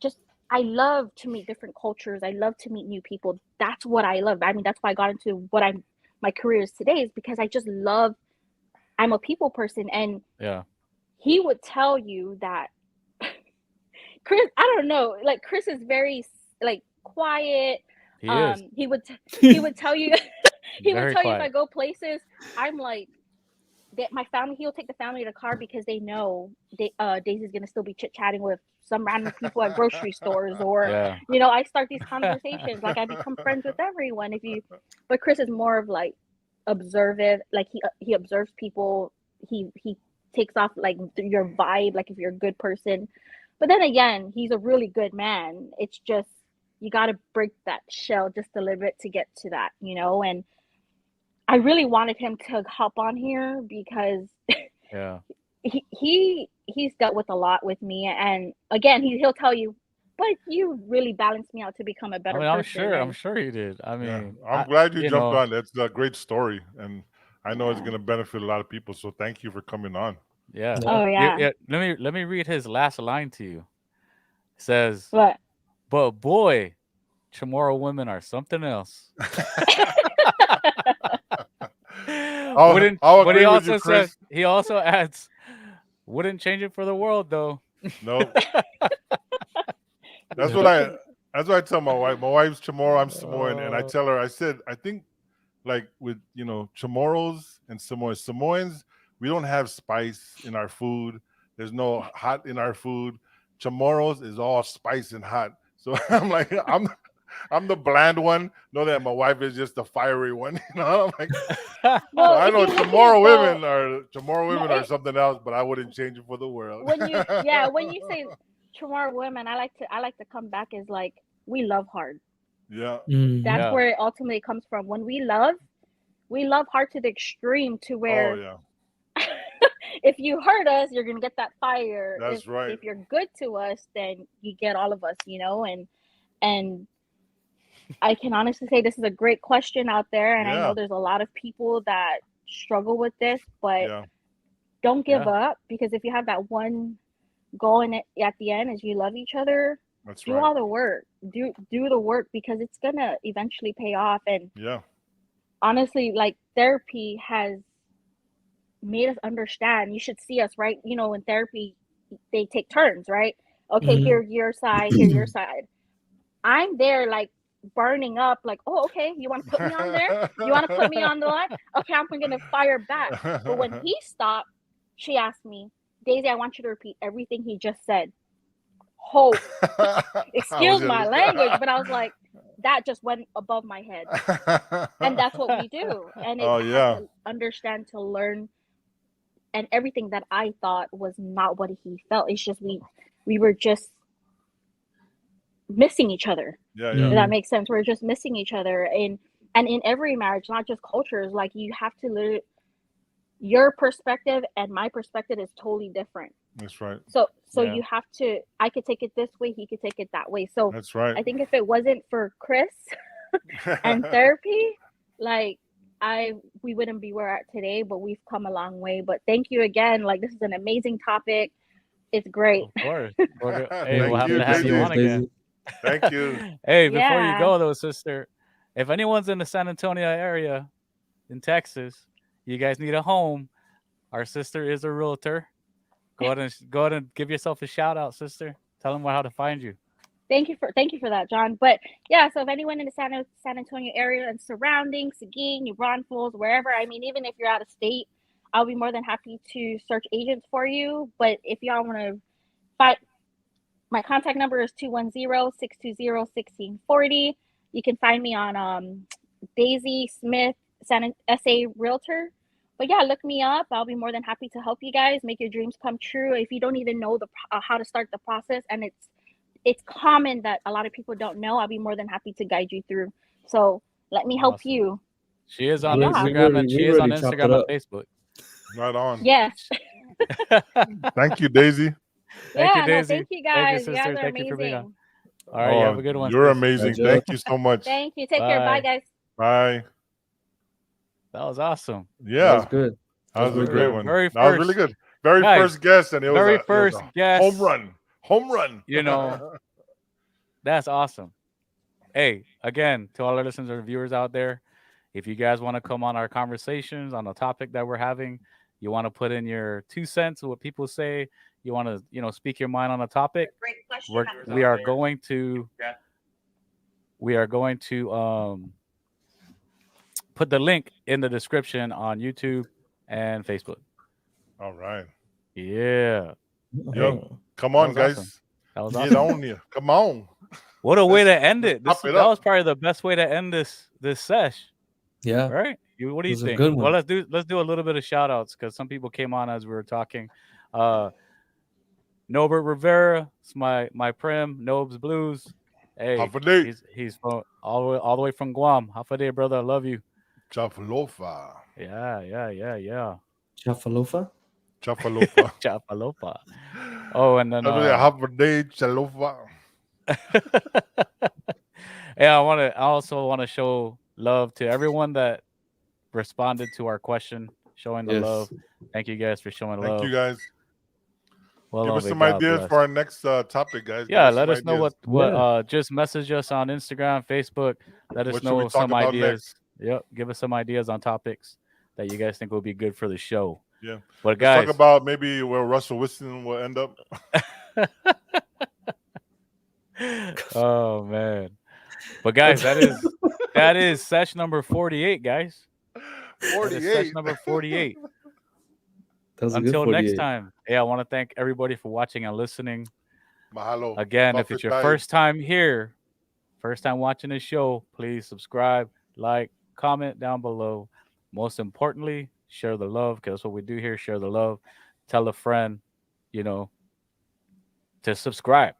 just I love to meet different cultures. I love to meet new people. That's what I love. I mean, that's why I got into what my career is today, is because I just love. I'm a people person, and yeah. he would tell you that Chris, I don't know, like Chris is very like quiet. He is He would tell you he would very tell you if I quiet. go places, I'm like my family, he'll take the family in a car because they know Daisy's gonna still be chit-chatting with some random people at grocery stores, or Yeah. you know, I start these conversations, like I become friends with everyone. But Chris is more of like observant, like he observes people, he takes off like your vibe, like if you're a good person. But then again, he's a really good man. It's just you got to break that shell just a little bit to get to that, you know. And I really wanted him to hop on here because Yeah. he's dealt with a lot with me, and again, he'll tell you, but you really balanced me out to become a better I mean, person. I'm sure he did. I mean, I'm glad you jumped know, on. That's a great story, and I know it's going to benefit a lot of people. So thank you for coming on. Yeah. Oh yeah. Let me read his last line to you. It says, What? "But boy, Chamorro women are something else." I'll But agree he with also you, Chris. said, he also adds, "Wouldn't change it for the world, though." No, that's what I tell my wife. My wife's Chamorro, I'm Samoan, and I tell her, I said, I think like with Chamorros and Samoans, we don't have spice in our food. There's no hot in our food. Chamorros is all spice and hot. So I'm like, I'm the bland one. Know that my wife is just the fiery one. I'm like, Well, so I if know you look at Chamorro women are something else, but I wouldn't change it for the world. when you say Chamorro women, I like to come back as like, we love hard. Yeah. That's where it ultimately comes from. When we love hard to the extreme, to where Oh yeah. if you hurt us, you're gonna get that fire. That's right. If you're good to us, then you get all of us, you know. And I can honestly say this is a great question out there, and I know there's a lot of people that struggle with this, but don't give up, because if you have that one goal in it at the end, is you love each other. That's do right. all the work. Do the work, because it's gonna eventually pay off. And honestly, like, therapy has made us understand. You should see us, right? You know, in therapy, they take turns, right? Okay, here your side, here your side. I'm there like burning up, like, oh, okay, you want to put me on there? You want to put me on the line? Okay, I'm gonna fire back. But when he stopped, she asked me, Daisy, I want you to repeat everything he just said. Hope. Excuse my language, but I was like, that just went above my head. And that's what we do. And it had to understand, to learn, and everything that I thought was not what he felt. It's just we were just missing each other. If that makes sense. We're just missing each other. And in every marriage, not just cultures, like, you have to literally, your perspective and my perspective is totally different. That's right. So you have to, I could take it this way, he could take it that way. So that's right. I think if it wasn't for Chris and therapy, like, we wouldn't be where we're at today, but we've come a long way. But thank you again. Like, this is an amazing topic. It's great. Of course. Hey, Thank we'll have you, to have you Daisy. on again. Thank you. Hey, before you Yeah. go though, sister, if anyone's in the San Antonio area in Texas, you guys need a home. Our sister is a realtor. Go ahead and give yourself a shout out, sister. Tell them how to find you. Thank you for that, John. But yeah, so if anyone in the San Antonio area and surrounding, Seguin, New Braunfels, wherever, I mean, even if you're out of state, I'll be more than happy to search agents for you. But if y'all want to fight, my contact number is 210-620-1640. You can find me on Daisy Smith SA Realtor. But yeah, look me up. I'll be more than happy to help you guys make your dreams come true. If you don't even know how to start the process, and it's common that a lot of people don't know, I'll be more than happy to guide you through. So let me help Awesome. you. She is on Yeah. Instagram and We she is on already chopped Instagram it and up. Facebook. Right on. Yes. Thank you, Daisy. Thank you, Yeah, Daisy. no, thank you guys. sister. You guys are Thank you for being on. amazing. All right, you have a good one. You're sis. amazing. Bye, Joe. Thank you so much. Thank you. Take care. Bye, Bye. guys. Bye. That was awesome. That Yeah, was good. that was a great one. Very That was really first. good. Very Guys, first guest, and it was very a first guest. home run. Home run. You know, that's awesome. Hey, again, to all our listeners and viewers out there, if you guys want to come on our conversations on the topic that we're having, you want to put in your 2 cents of what people say, you want to, speak your mind on a topic, we are going to put the link in the description on YouTube and Facebook. All right. Yeah. Yo, come on, was guys. awesome. That was Get awesome. on here. Come on. What a way to end it. Wrap it That up. was probably the best way to end this sesh. Yeah. Right? What do you It was a think? good Well, one. let's do a little bit of shout outs because some people came on as we were talking. Norbert Rivera, it's my prim, Nobes Blues. Hey, Half a day. he's from all the way from Guam. Half a day, brother. I love you. Chafalofa. Yeah. Chafalofa? Chafalofa. Chapalopa. Oh, and then Half a day, chalofa. yeah, I also want to show love to everyone that responded to our question, showing the Yes. love. Thank you guys for showing love. Thank you, guys. Well, Give us love it, some God ideas bless. for our next topic, guys. Yeah, Give let us some know ideas. what just message us on Instagram, Facebook. Let us What should we know talk some about ideas. Yep, give us some ideas on topics that you guys think will be good for the show. Yeah. But Let's guys, talk about maybe where Russell Wilson will end up. oh man. But guys, that is sesh number 48, guys. That is sesh 48. number 48. That was a Until good next 48. time. Yeah, I want to thank everybody for watching and listening. Mahalo. Again, if it's your Bakitay. first time here, first time watching the show, please subscribe, like, comment down below. Most importantly, share the love, because that's what we do here, share the love. Tell a friend, to subscribe.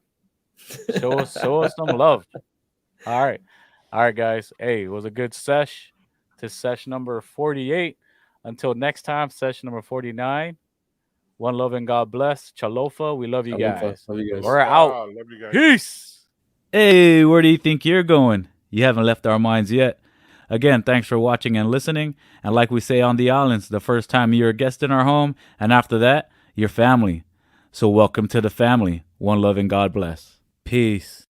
Show us some love. All right, guys. Hey, it was a good sesh to sesh number 48. Until next time, sesh number 49. One love and God bless. Chalofa. We love you Chalofa. guys. Love you guys. We're out. Love you guys. Peace. Hey, where do you think you're going? You haven't left our minds yet. Again, thanks for watching and listening. And like we say on the islands, the first time you're a guest in our home, and after that, you're family. So welcome to the family. One love and God bless. Peace.